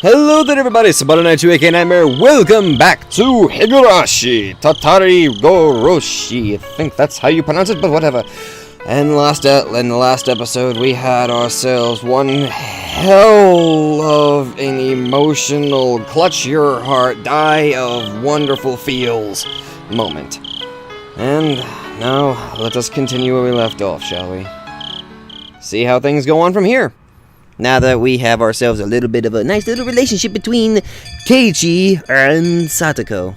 Hello there everybody, Sabanai2 aka Nightmare. Welcome back to Higurashi, Tatarigoroshi. I think that's how you pronounce it, but whatever. And in the last episode, we had ourselves one hell of an emotional, clutch your heart, die of wonderful feels moment. And now, let us continue where we left off, shall we? See how things go on from here. Now that we have ourselves a little bit of a nice little relationship between Keiichi and Satoko.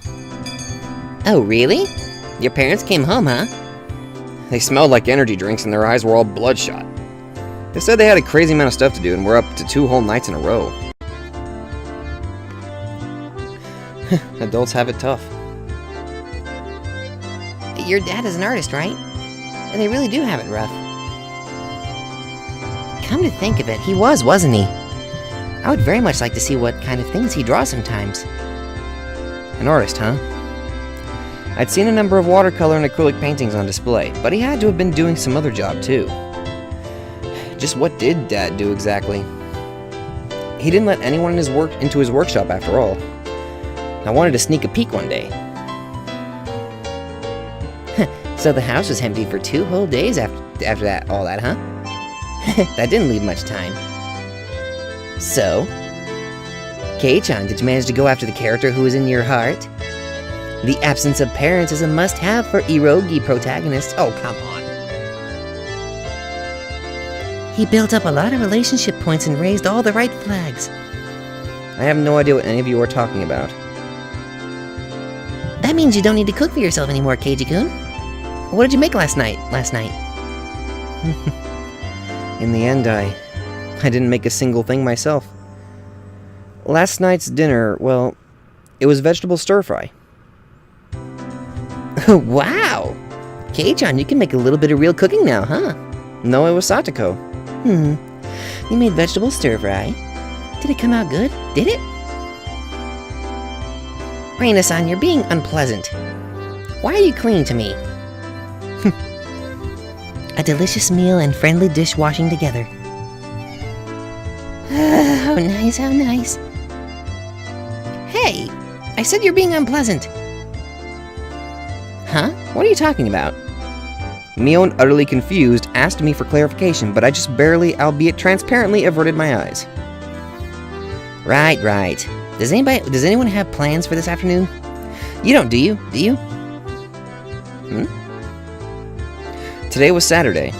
Oh, really? Your parents came home, huh? They smelled like energy drinks and their eyes were all bloodshot. They said they had a crazy amount of stuff to do and were up to 2 whole nights in a row. Adults have it tough. Your dad is an artist, right? And they really do have it rough. Come to think of it, he was, wasn't he? I would very much like to see what kind of things he draws sometimes. An artist, huh? I'd seen a number of watercolor and acrylic paintings on display, but he had to have been doing some other job too. Just what did Dad do exactly? He didn't let anyone into his workshop after all. I wanted to sneak a peek one day. So the house was empty for 2 whole days after all that, huh? That didn't leave much time. So, Kei-chan, did you manage to go after the character who is in your heart? The absence of parents is a must-have for eroge protagonists. Oh, come on. He built up a lot of relationship points and raised all the right flags. I have no idea what any of you are talking about. That means you don't need to cook for yourself anymore, Keiichi-kun. What did you make last night? In the end, I didn't make a single thing myself. Last night's dinner, well, it was vegetable stir-fry. Wow! Kei-chan, you can make a little bit of real cooking now, huh? No, it was Satoko. You made vegetable stir-fry. Did it come out good? Did it? Reina-san, you're being unpleasant. Why are you clinging to me? A delicious meal and friendly dishwashing together. How nice, how nice. Hey, I said you're being unpleasant. Huh? What are you talking about? Mion, utterly confused, asked me for clarification, but I just barely, albeit transparently, averted my eyes. Right. Does anyone have plans for this afternoon? You don't, do you? Today was Saturday,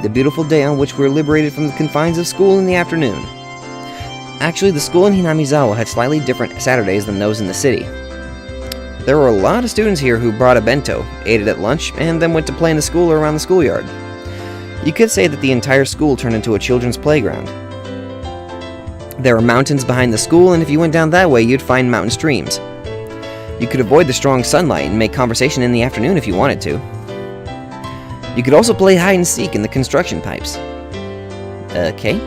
the beautiful day on which we were liberated from the confines of school in the afternoon. Actually, the school in Hinamizawa had slightly different Saturdays than those in the city. There were a lot of students here who brought a bento, ate it at lunch, and then went to play in the school or around the schoolyard. You could say that the entire school turned into a children's playground. There were mountains behind the school, and if you went down that way, you'd find mountain streams. You could avoid the strong sunlight and make conversation in the afternoon if you wanted to. You could also play hide-and-seek in the construction pipes. Okay.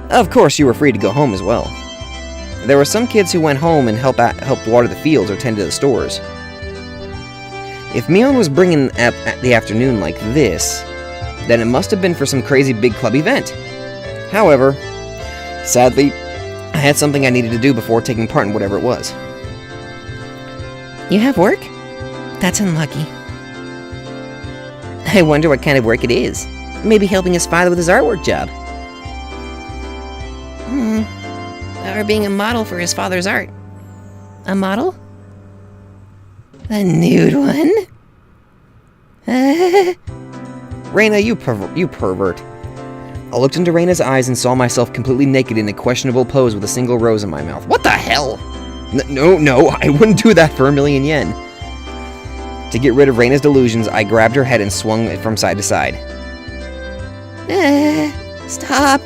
Of course, you were free to go home as well. There were some kids who went home and helped water the fields or tend to the stores. If Mion was bringing the afternoon like this, then it must have been for some crazy big club event. However, sadly, I had something I needed to do before taking part in whatever it was. You have work? That's unlucky. I wonder what kind of work it is. Maybe helping his father with his artwork job. Or being a model for his father's art. A model? A nude one? Reina, you pervert. I looked into Reina's eyes and saw myself completely naked in a questionable pose with a single rose in my mouth. What the hell? No, I wouldn't do that for 1,000,000 yen. To get rid of Reina's delusions, I grabbed her head and swung it from side to side. Stop.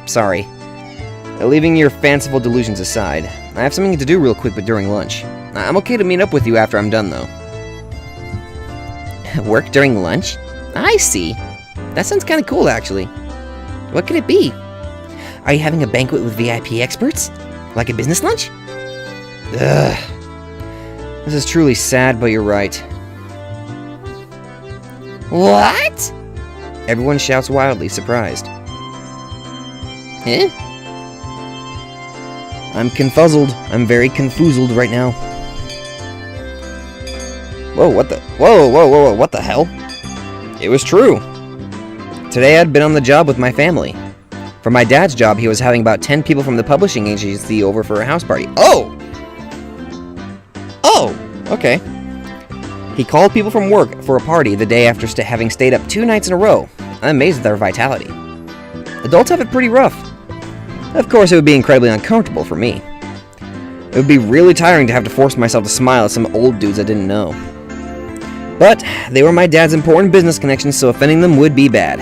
Sorry. Leaving your fanciful delusions aside, I have something to do real quick but during lunch. I'm okay to meet up with you after I'm done, though. Work during lunch? I see. That sounds kind of cool, actually. What could it be? Are you having a banquet with VIP experts? Like a business lunch? Ugh. This is truly sad, but you're right. What? Everyone shouts wildly, surprised. Eh? I'm confuzzled. I'm very confoozled right now. Whoa, what the? Whoa, what the hell? It was true. Today I'd been on the job with my family. For my dad's job, he was having about 10 people from the publishing agency over for a house party. Oh! Oh, okay. He called people from work for a party the day after having stayed up 2 nights in a row. I'm amazed at their vitality. Adults have it pretty rough. Of course, it would be incredibly uncomfortable for me. It would be really tiring to have to force myself to smile at some old dudes I didn't know. But they were my dad's important business connections, so offending them would be bad.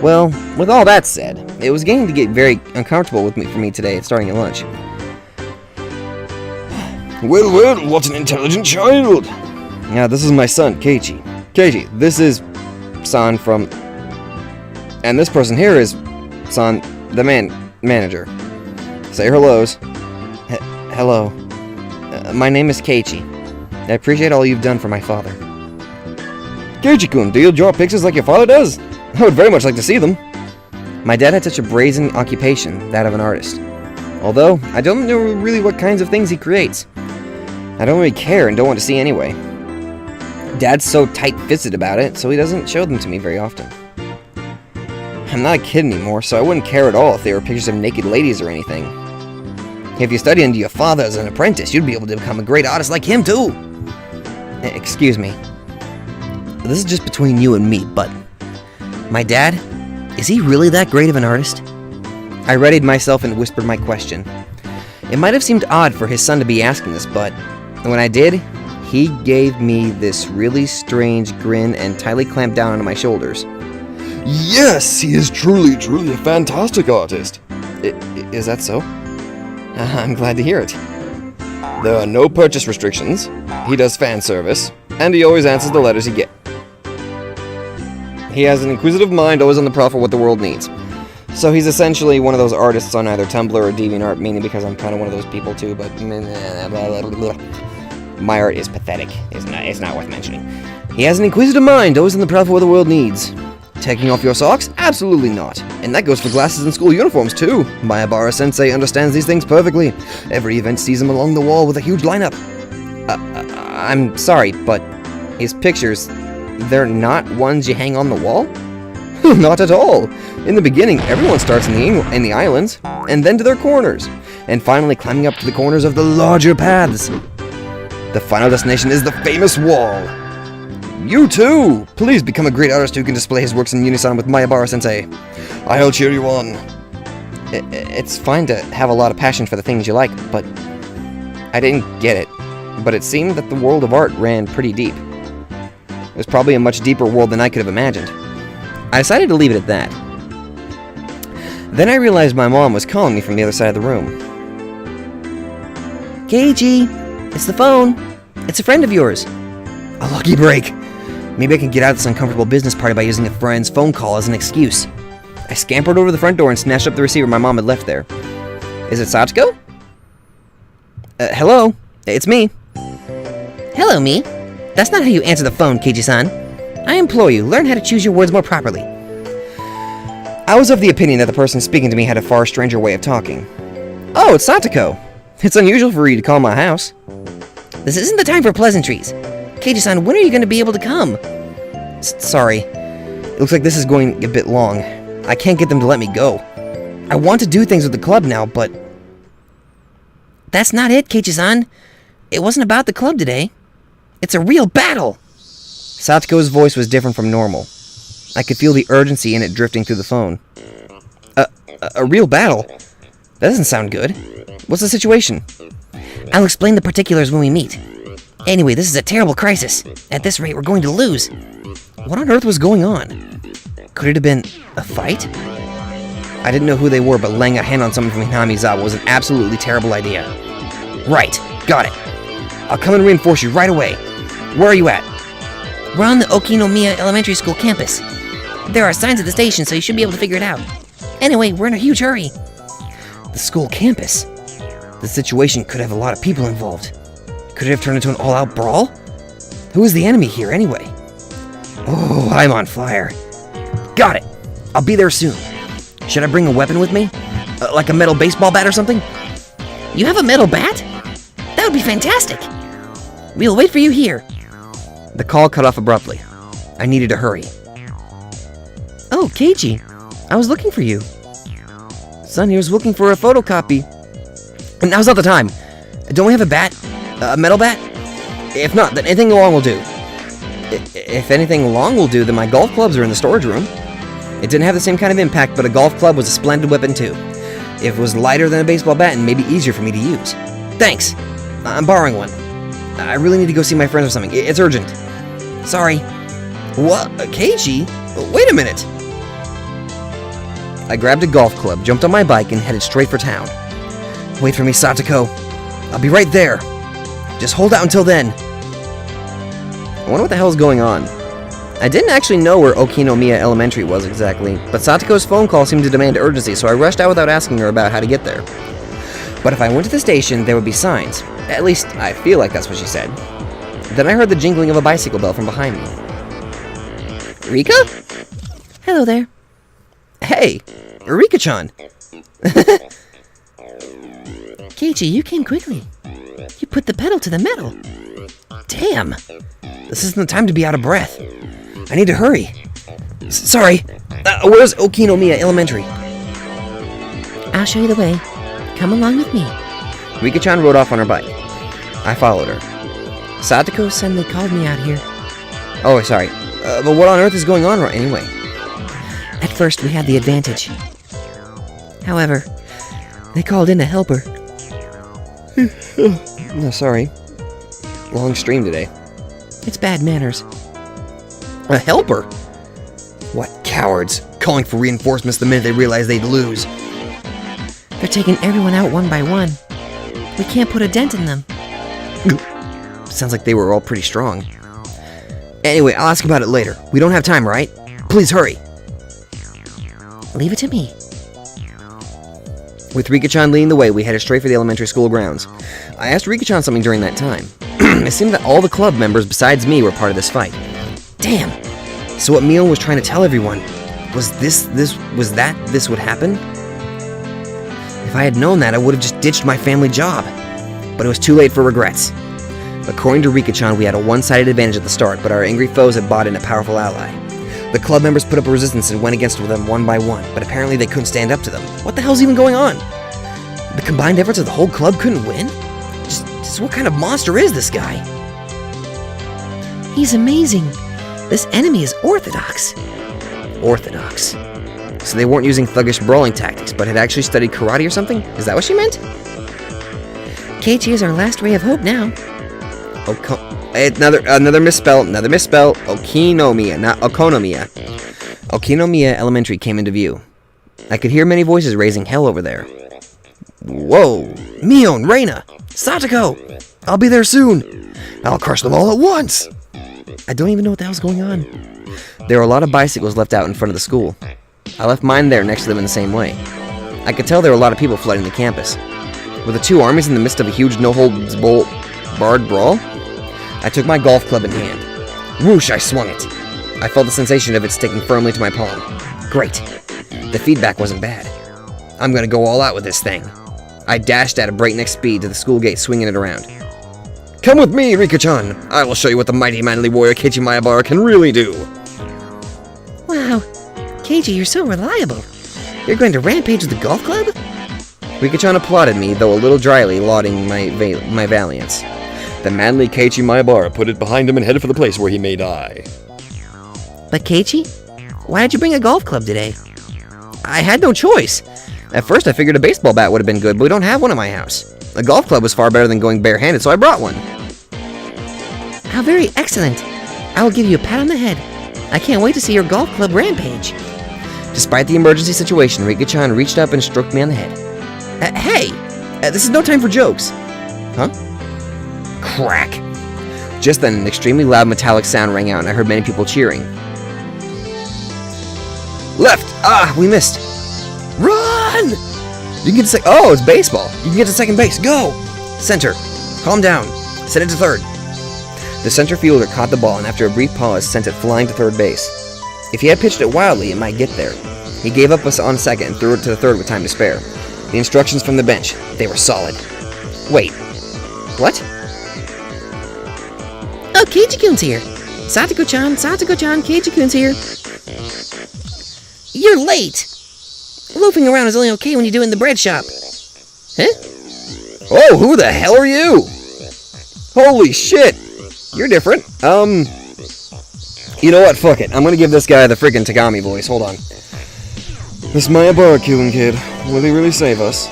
Well, with all that said, it was getting to get very uncomfortable for me today, starting at lunch. Well, what an intelligent child! Yeah, this is my son, Keiichi. Keiichi, this is San from... And this person here is San, the manager. Say your hellos. Hello. My name is Keiichi. I appreciate all you've done for my father. Keiichi-kun, do you draw pictures like your father does? I would very much like to see them. My dad had such a brazen occupation, that of an artist. Although, I don't know really what kinds of things he creates. I don't really care and don't want to see anyway. Dad's so tight-fisted about it, so he doesn't show them to me very often. I'm not a kid anymore, so I wouldn't care at all if they were pictures of naked ladies or anything. If you study under your father as an apprentice, you'd be able to become a great artist like him, too. Excuse me. This is just between you and me, but... My dad, is he really that great of an artist? I readied myself and whispered my question. It might have seemed odd for his son to be asking this, but when I did, he gave me this really strange grin and tightly clamped down onto my shoulders. Yes, he is truly a fantastic artist. Is that so? I'm glad to hear it. There are no purchase restrictions, he does fan service, and he always answers the letters he gets. He has an inquisitive mind, always on the prowl for what the world needs. So he's essentially one of those artists on either Tumblr or DeviantArt, meaning because I'm kind of one of those people too, but... My art is pathetic. It's not worth mentioning. He has an inquisitive mind, always on the prowl for what the world needs. Taking off your socks? Absolutely not. And that goes for glasses and school uniforms too. Mayabara-sensei understands these things perfectly. Every event sees him along the wall with a huge lineup. I'm sorry, but his pictures, they're not ones you hang on the wall? Not at all. In the beginning, everyone starts in the islands, and then to their corners, and finally climbing up to the corners of the larger paths. The final destination is the famous wall. You too! Please become a great artist who can display his works in unison with Mayabara-sensei. I'll cheer you on. It's fine to have a lot of passion for the things you like, but I didn't get it. But it seemed that the world of art ran pretty deep. It was probably a much deeper world than I could have imagined. I decided to leave it at that. Then I realized my mom was calling me from the other side of the room. Keiichi, it's the phone. It's a friend of yours. A lucky break. Maybe I can get out of this uncomfortable business party by using a friend's phone call as an excuse. I scampered over to the front door and snatched up the receiver my mom had left there. Is it Satsuko? Hello? It's me. Hello, me. That's not how you answer the phone, Keiichi-san. I implore you, learn how to choose your words more properly. I was of the opinion that the person speaking to me had a far stranger way of talking. Oh, it's Satsuko. It's unusual for you to call my house. This isn't the time for pleasantries. Keiichi-san, when are you going to be able to come? Sorry. It looks like this is going a bit long. I can't get them to let me go. I want to do things with the club now, but... That's not it, Keiichi-san. It wasn't about the club today. It's a real battle! Satsuko's voice was different from normal. I could feel the urgency in it drifting through the phone. A real battle? That doesn't sound good. What's the situation? I'll explain the particulars when we meet. Anyway, this is a terrible crisis. At this rate, we're going to lose. What on earth was going on? Could it have been a fight? I didn't know who they were, but laying a hand on someone from Hinamizawa was an absolutely terrible idea. Right, got it. I'll come and reinforce you right away. Where are you at? We're on the Okinomiya Elementary School campus. There are signs at the station, so you should be able to figure it out. Anyway, we're in a huge hurry. The school campus? The situation could have a lot of people involved. Could it have turned into an all-out brawl? Who is the enemy here, anyway? Oh, I'm on fire. Got it. I'll be there soon. Should I bring a weapon with me? Like a metal baseball bat or something? You have a metal bat? That would be fantastic. We'll wait for you here. The call cut off abruptly. I needed to hurry. Oh, Keiichi, I was looking for you. Son here was looking for a photocopy. And now's not the time. Don't we have a bat? A metal bat? If not, then anything long will do. If anything long will do, then my golf clubs are in the storage room. It didn't have the same kind of impact, but a golf club was a splendid weapon too. If it was lighter than a baseball bat and maybe easier for me to use. Thanks. I'm borrowing one. I really need to go see my friends or something. It's urgent. Sorry. What? Keiichi? Wait a minute. I grabbed a golf club, jumped on my bike, and headed straight for town. Wait for me, Satoko. I'll be right there. Just hold out until then. I wonder what the hell's going on. I didn't actually know where Okinomiya Elementary was exactly, but Satoko's phone call seemed to demand urgency, so I rushed out without asking her about how to get there. But if I went to the station, there would be signs. At least, I feel like that's what she said. Then I heard the jingling of a bicycle bell from behind me. Rika? Hello there. Hey, Rika-chan. Keiichi, you came quickly. You put the pedal to the metal. Damn. This isn't the time to be out of breath. I need to hurry. Sorry. Where's Okinomiya Elementary? I'll show you the way. Come along with me. Rika-chan rode off on her bike. I followed her. Satoko Suddenly called me out here. Oh, sorry. But what on earth is going on anyway? At first, we had the advantage. However, they called in a helper. No, sorry. Long stream today. It's bad manners. A helper? What cowards. Calling for reinforcements the minute they realized they'd lose. They're taking everyone out one by one. We can't put a dent in them. Sounds like they were all pretty strong. Anyway, I'll ask about it later. We don't have time, right? Please hurry. Leave it to me. With Rika-chan leading the way, we headed straight for the elementary school grounds. I asked Rika-chan something during that time. It seemed that all the club members besides me were part of this fight. Damn! So what Mion was trying to tell everyone, was this would happen? If I had known that, I would have just ditched my family job. But it was too late for regrets. According to Rika-chan, we had a one-sided advantage at the start, but our angry foes had bought in a powerful ally. The club members put up a resistance and went against them one by one, but apparently they couldn't stand up to them. What the hell's even going on? The combined efforts of the whole club couldn't win? Just what kind of monster is this guy? He's amazing. This enemy is orthodox. Orthodox. So they weren't using thuggish brawling tactics, but had actually studied karate or something? Is that what she meant? Keiichi is our last ray of hope now. Another misspell. Okinomiya, not Okonomiya. Okinomiya Elementary came into view. I could hear many voices raising hell over there. Whoa! Mion, Reina! Satoko! I'll be there soon! I'll crush them all at once! I don't even know what the hell's going on. There were a lot of bicycles left out in front of the school. I left mine there next to them in the same way. I could tell there were a lot of people flooding the campus. Were the two armies in the midst of a huge no-holds-barred brawl? I took my golf club in hand. Whoosh, I swung it. I felt the sensation of it sticking firmly to my palm. Great. The feedback wasn't bad. I'm gonna go all out with this thing. I dashed at a breakneck speed to the school gate, swinging it around. Come with me, Rika-chan. I will show you what the mighty manly warrior Keiichi Maebara can really do. Wow. Keiichi, you're so reliable. You're going to rampage with the golf club? Rika-chan applauded me, though a little dryly, lauding my valiance. The manly Keiichi Maebara put it behind him and headed for the place where he may die. But Keiichi, why did you bring a golf club today? I had no choice. At first I figured a baseball bat would have been good, but we don't have one at my house. A golf club was far better than going barehanded, so I brought one. How very excellent. I will give you a pat on the head. I can't wait to see your golf club rampage. Despite the emergency situation, Rika-chan reached up and stroked me on the head. Hey! This is no time for jokes. Huh? Crack! Just then, an extremely loud metallic sound rang out, and I heard many people cheering. Left! Ah, we missed! Run! You can get to oh, it's baseball. You can get to second base. Go! Center. Calm down. Send it to third. The center fielder caught the ball, and after a brief pause, sent it flying to third base. If he had pitched it wildly, it might get there. He gave up on a second and threw it to the third with time to spare. The instructions from the bench, they were solid. Wait, what? Oh, Keiichi-kun's here. Satoko-chan, Keiichi-kun's here. You're late. Loafing around is only okay when you do it in the bread shop. Huh? Oh, who the hell are you? Holy shit. You're different. You know what? Fuck it. I'm gonna give this guy the freaking Tagami voice. Hold on. This Mayabara-kun kid, will he really save us?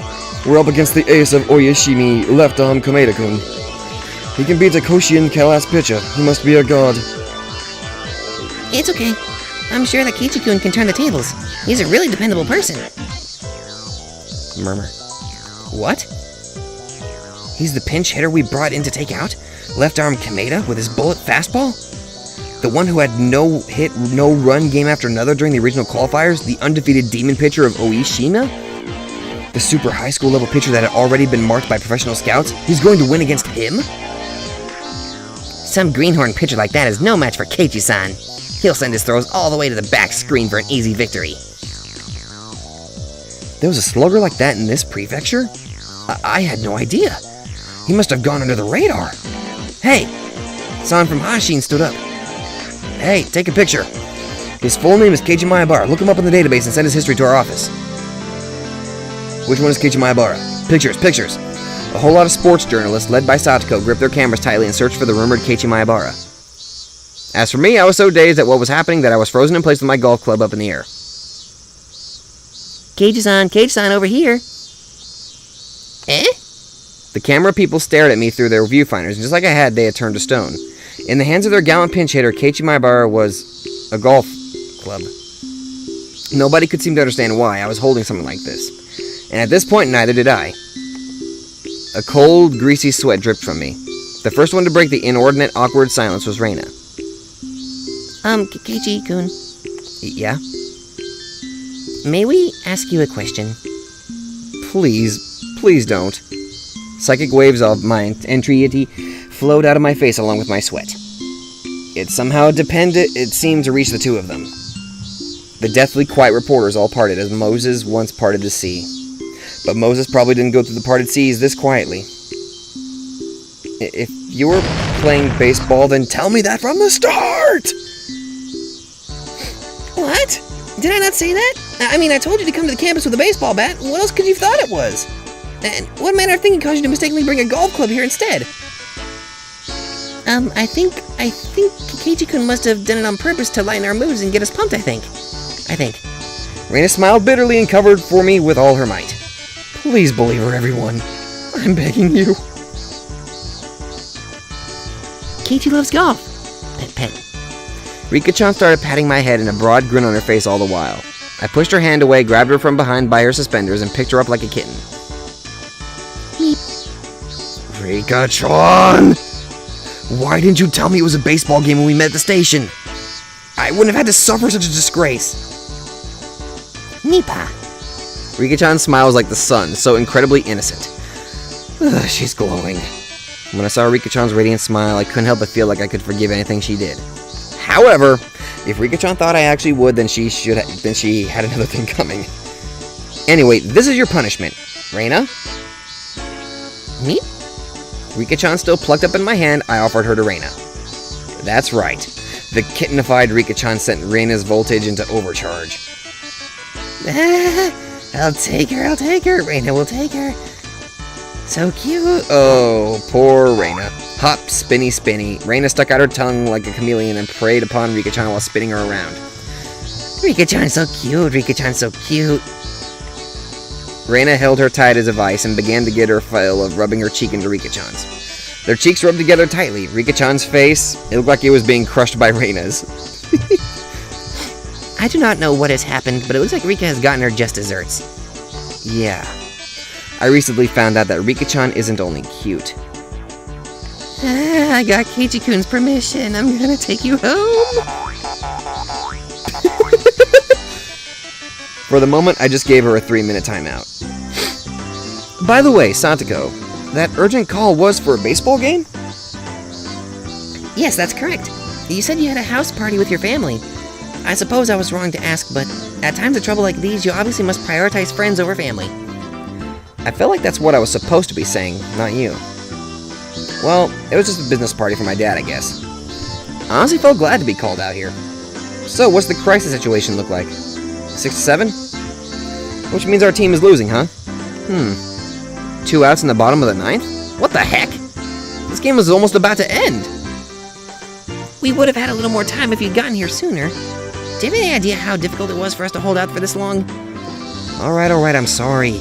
We're up against the ace of Oyashimi, left arm Kameda-kun. He can beat a Koshian Kalas pitcher. He must be a god. It's okay. I'm sure that Keiichi-kun can turn the tables. He's a really dependable person. Murmur. What? He's the pinch hitter we brought in to take out? Left arm Kameda with his bullet fastball? The one who had no hit, no run game after another during the regional qualifiers? The undefeated demon pitcher of Oishima? The super high school level pitcher that had already been marked by professional scouts? He's going to win against him? Some greenhorn pitcher like that is no match for Keiichi-san. He'll send his throws all the way to the back screen for an easy victory. There was a slugger like that in this prefecture? I had no idea. He must have gone under the radar. Hey! San from Hashin stood up. Hey, take a picture. His full name is Keiichi Mayabara. Look him up in the database and send his history to our office. Which one is Keiichi Mayabara? Pictures. A whole lot of sports journalists, led by Satoko, gripped their cameras tightly and searched for the rumored Keiichi Mayabara. As for me, I was so dazed at what was happening that I was frozen in place with my golf club up in the air. Keiichi-san, over here. Eh? The camera people stared at me through their viewfinders, and just like I had, they had turned to stone. In the hands of their gallant pinch hitter, Keiichi Mayabara was a golf club. Nobody could seem to understand why I was holding something like this. And at this point, neither did I. A cold, greasy sweat dripped from me. The first one to break the inordinate, awkward silence was Reina. Keiichi-kun. Yeah? May we ask you a question? Please don't. Psychic waves of my entreaty flowed out of my face along with my sweat. It somehow it seemed to reach the two of them. The deathly quiet reporters all parted as Moses once parted the sea. But Moses probably didn't go through the parted seas this quietly. If you were playing baseball, then tell me that from the start! What? Did I not say that? I mean, I told you to come to the campus with a baseball bat. What else could you have thought it was? And what manner of thinking caused you to mistakenly bring a golf club here instead? I think Keiichi-kun must have done it on purpose to lighten our moods and get us pumped, I think. Reina smiled bitterly and covered for me with all her might. Please believe her, everyone. I'm begging you. Keiichi loves golf. Pet. Rika-chan started patting my head and a broad grin on her face all the while. I pushed her hand away, grabbed her from behind by her suspenders, and picked her up like a kitten. Meep. Rika-chan! Why didn't you tell me it was a baseball game when we met at the station? I wouldn't have had to suffer such a disgrace. Nipa. Rika-chan smiles like the sun, so incredibly innocent. Ugh, she's glowing. When I saw Rika-chan's radiant smile, I couldn't help but feel like I could forgive anything she did. However, if Rika-chan thought I actually would, then she had another thing coming. Anyway, this is your punishment. Reina? Me? Rika-chan still plucked up in my hand, I offered her to Reina. That's right. The kittenified Rika-chan sent Reina's voltage into overcharge. I'll take her. Reina will take her. So cute. Oh, poor Reina. Hop, spinny. Reina stuck out her tongue like a chameleon and preyed upon Rika-chan while spinning her around. Rika-chan's so cute. Reina held her tight as a vice and began to get her fill of rubbing her cheek into Rika-chan's. Their cheeks rubbed together tightly. Rika-chan's face, it looked like it was being crushed by Reina's. I do not know what has happened, but it looks like Rika has gotten her just desserts. Yeah. I recently found out that Rika-chan isn't only cute. I got Keiichi-kun's permission. I'm gonna take you home. For the moment, I just gave her a 3-minute timeout. By the way, Satoko, that urgent call was for a baseball game? Yes, that's correct. You said you had a house party with your family. I suppose I was wrong to ask, but at times of trouble like these, you obviously must prioritize friends over family. I felt like that's what I was supposed to be saying, not you. Well, it was just a business party for my dad, I guess. I honestly felt glad to be called out here. So, what's the crisis situation look like? 6-7? Which means our team is losing, huh? 2 outs in the bottom of the 9th? What the heck? This game was almost about to end. We would have had a little more time if you'd gotten here sooner. Do you have any idea how difficult it was for us to hold out for this long? Alright, I'm sorry.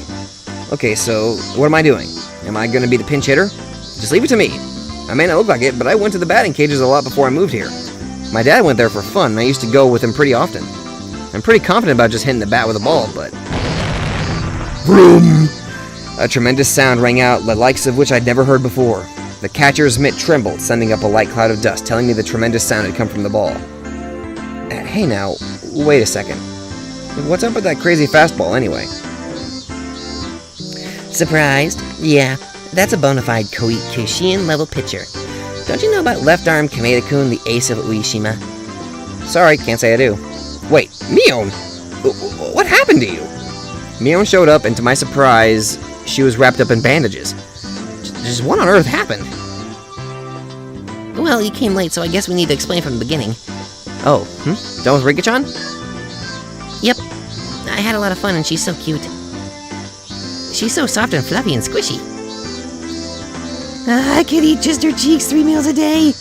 Okay, so, what am I doing? Am I gonna be the pinch hitter? Just leave it to me. I may not look like it, but I went to the batting cages a lot before I moved here. My dad went there for fun, and I used to go with him pretty often. I'm pretty confident about just hitting the bat with a ball, but... Vroom! A tremendous sound rang out, the likes of which I'd never heard before. The catcher's mitt trembled, sending up a light cloud of dust, telling me the tremendous sound had come from the ball. Hey now, wait a second. What's up with that crazy fastball, anyway? Surprised? Yeah, that's a bona fide Keiichi level pitcher. Don't you know about left-arm Kameda-kun, the ace of Ueshima? Sorry, can't say I do. Wait, Mion! What happened to you? Mion showed up, and to my surprise, she was wrapped up in bandages. Just what on earth happened? Well, you came late, so I guess we need to explain from the beginning. Oh, Done with Rika-chan? Yep. I had a lot of fun, and she's so cute. She's so soft and fluffy and squishy. I could eat just her cheeks 3 meals a day.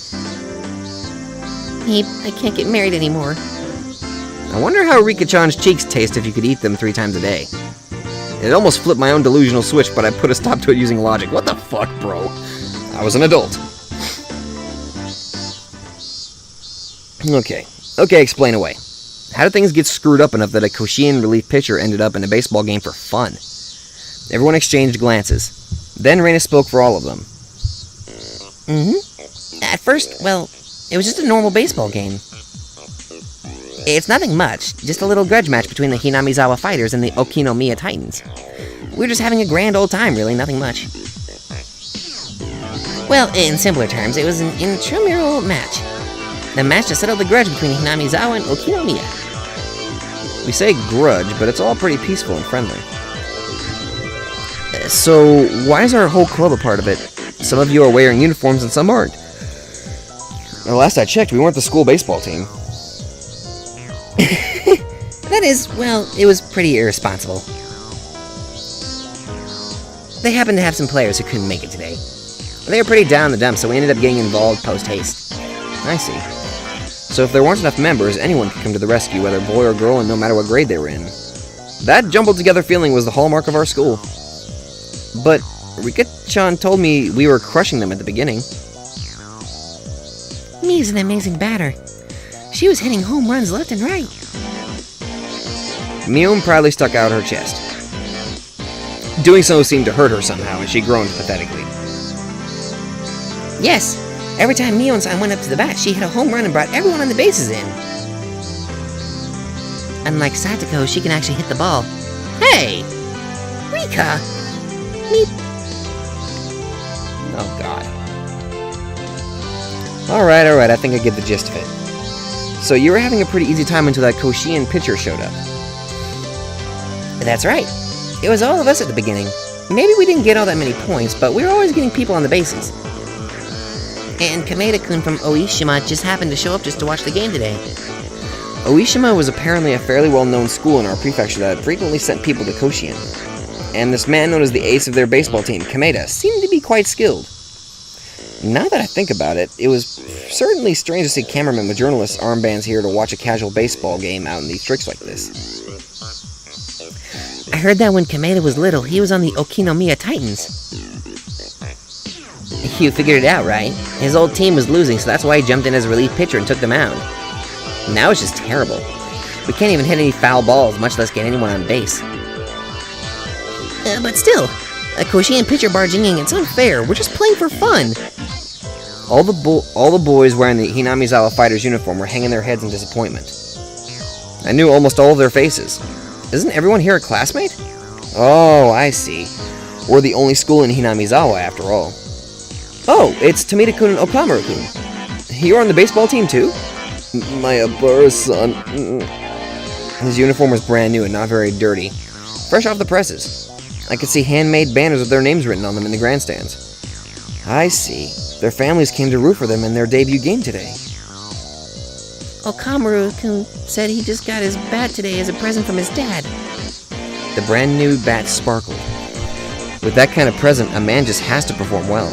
I can't get married anymore. I wonder how Rika-chan's cheeks taste if you could eat them 3 times a day. It almost flipped my own delusional switch, but I put a stop to it using logic. What the fuck, bro? I was an adult. Okay, explain away. How did things get screwed up enough that a Koshien relief pitcher ended up in a baseball game for fun? Everyone exchanged glances. Then Reina spoke for all of them. At first, well, it was just a normal baseball game. It's nothing much, just a little grudge match between the Hinamizawa Fighters and the Okinomiya Titans. We're just having a grand old time, really, nothing much. Well, in simpler terms, it was an intramural match. The match to settle the grudge between Hinamizawa and Okinomiya. We say grudge, but it's all pretty peaceful and friendly. So, why is our whole club a part of it? Some of you are wearing uniforms and some aren't. Well, last I checked, we weren't the school baseball team. That is, well, it was pretty irresponsible. They happened to have some players who couldn't make it today. They were pretty down in the dumps, so we ended up getting involved post-haste. I see. So if there weren't enough members, anyone could come to the rescue, whether boy or girl, and no matter what grade they were in. That jumbled together feeling was the hallmark of our school. But Rika-chan told me we were crushing them at the beginning. Mi's an amazing batter. She was hitting home runs left and right. Mion proudly stuck out her chest. Doing so seemed to hurt her somehow, and she groaned pathetically. Yes, every time Mion-san went up to the bat, she hit a home run and brought everyone on the bases in. Unlike Satoko, she can actually hit the ball. Hey! Rika! Meep. Oh, God. Alright, I think I get the gist of it. So you were having a pretty easy time until that Koshien pitcher showed up. That's right. It was all of us at the beginning. Maybe we didn't get all that many points, but we were always getting people on the bases. And Kameda-kun from Oishima just happened to show up just to watch the game today. Oishima was apparently a fairly well-known school in our prefecture that frequently sent people to Koshien. And this man known as the ace of their baseball team, Kameda, seemed to be quite skilled. Now that I think about it, it was certainly strange to see cameramen with journalists' armbands here to watch a casual baseball game out in these tricks like this. I heard that when Kameda was little, he was on the Okinomiya Titans. You figured it out, right? His old team was losing, so that's why he jumped in as a relief pitcher and took the mound. Now it's just terrible. We can't even hit any foul balls, much less get anyone on base. But still, a Koshien pitcher barging in, it's unfair. We're just playing for fun. All the boys wearing the Hinamizawa Fighters uniform were hanging their heads in disappointment. I knew almost all of their faces. Isn't everyone here a classmate? Oh, I see. We're the only school in Hinamizawa, after all. Oh, it's Tomita-kun and Okamaru-kun. You're on the baseball team, too? My Abura-san. His uniform was brand new and not very dirty. Fresh off the presses. I could see handmade banners with their names written on them in the grandstands. I see. Their families came to root for them in their debut game today. Okamaru-kun said he just got his bat today as a present from his dad. The brand new bat sparkled. With that kind of present, a man just has to perform well.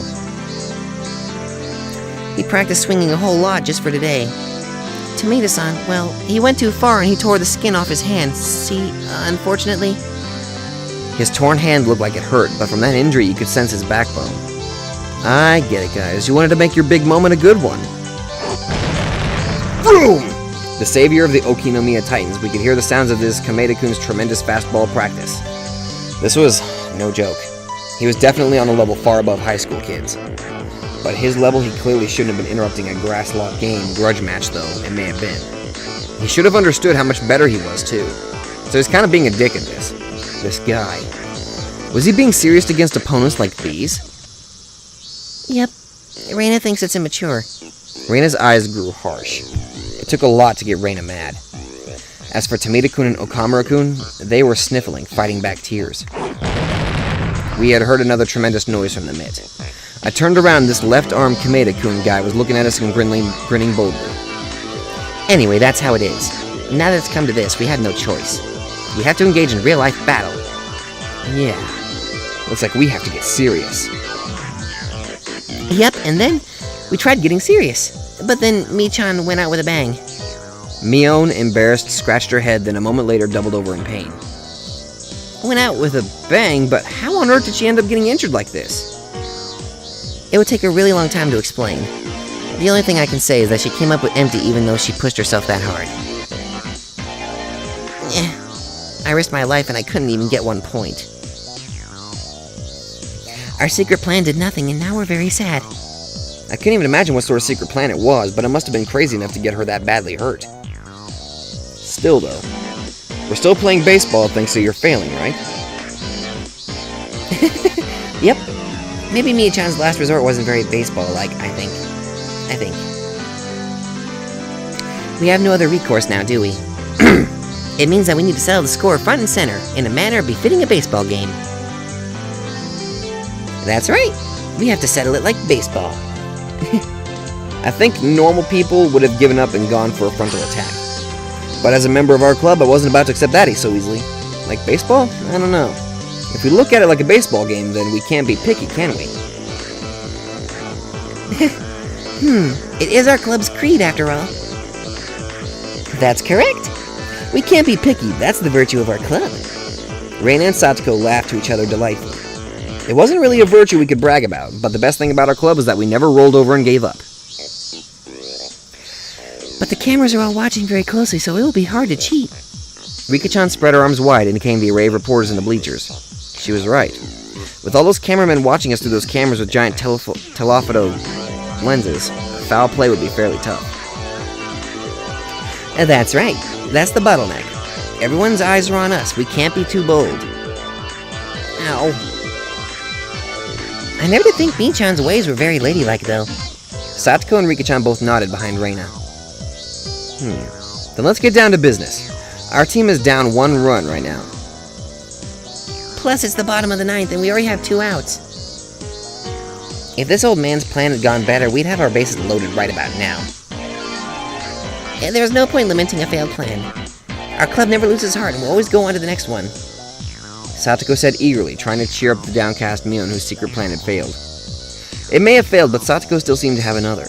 He practiced swinging a whole lot just for today. Tomato-san, well, he went too far and he tore the skin off his hand. See, unfortunately... His torn hand looked like it hurt, but from that injury you could sense his backbone. I get it, guys. You wanted to make your big moment a good one. Boom! The savior of the Okinomiya Titans, we could hear the sounds of this Kameda-kun's tremendous fastball practice. This was no joke. He was definitely on a level far above high school kids. But his level, he clearly shouldn't have been interrupting a grass-locked game. Grudge match, though, it may have been. He should have understood how much better he was, too. So he's kind of being a dick at this. This guy. Was he being serious against opponents like these? Yep. Reina thinks it's immature. Reina's eyes grew harsh. It took a lot to get Reina mad. As for Tomita-kun and Okamura-kun, they were sniffling, fighting back tears. We had heard another tremendous noise from the mitt. I turned around and this left-arm Kameda-kun guy was looking at us and grinning boldly. Anyway, that's how it is. Now that it's come to this, we had no choice. We have to engage in real-life battle. Yeah. Looks like we have to get serious. Yep, and then we tried getting serious. But then Mi-chan went out with a bang. Mion, embarrassed, scratched her head, then a moment later doubled over in pain. Went out with a bang, but how on earth did she end up getting injured like this? It would take a really long time to explain. The only thing I can say is that she came up with empty even though she pushed herself that hard. I risked my life and I couldn't even get 1 point. Our secret plan did nothing and now we're very sad. I couldn't even imagine what sort of secret plan it was, but it must have been crazy enough to get her that badly hurt. Still, though, we're still playing baseball thanks to your failing, right? Yep. Maybe Mi-chan's last resort wasn't very baseball-like, I think. We have no other recourse now, do we? It means that we need to settle the score front and center, in a manner befitting a baseball game. That's right. We have to settle it like baseball. I think normal people would have given up and gone for a frontal attack. But as a member of our club, I wasn't about to accept that so easily. Like baseball? I don't know. If we look at it like a baseball game, then we can't be picky, can we? It is our club's creed, after all. That's correct. We can't be picky, that's the virtue of our club. Reina and Satoko laughed to each other delightfully. It wasn't really a virtue we could brag about, but the best thing about our club was that we never rolled over and gave up. But the cameras are all watching very closely, so it will be hard to cheat. Rika-chan spread her arms wide, indicating the array of reporters in the bleachers. She was right. With all those cameramen watching us through those cameras with giant telephoto lenses, foul play would be fairly tough. That's right. That's the bottleneck. Everyone's eyes are on us. We can't be too bold. Ow. I never did think Mi-chan's ways were very ladylike, though. Satoko and Rika-chan both nodded behind Reina. Then let's get down to business. Our team is down 1 run right now. Plus, it's the bottom of the 9th, and we already have 2 outs. If this old man's plan had gone better, we'd have our bases loaded right about now. And there's no point lamenting a failed plan. Our club never loses heart, and we'll always go on to the next one. Satoko said eagerly, trying to cheer up the downcast Mion whose secret plan had failed. It may have failed, but Satoko still seemed to have another.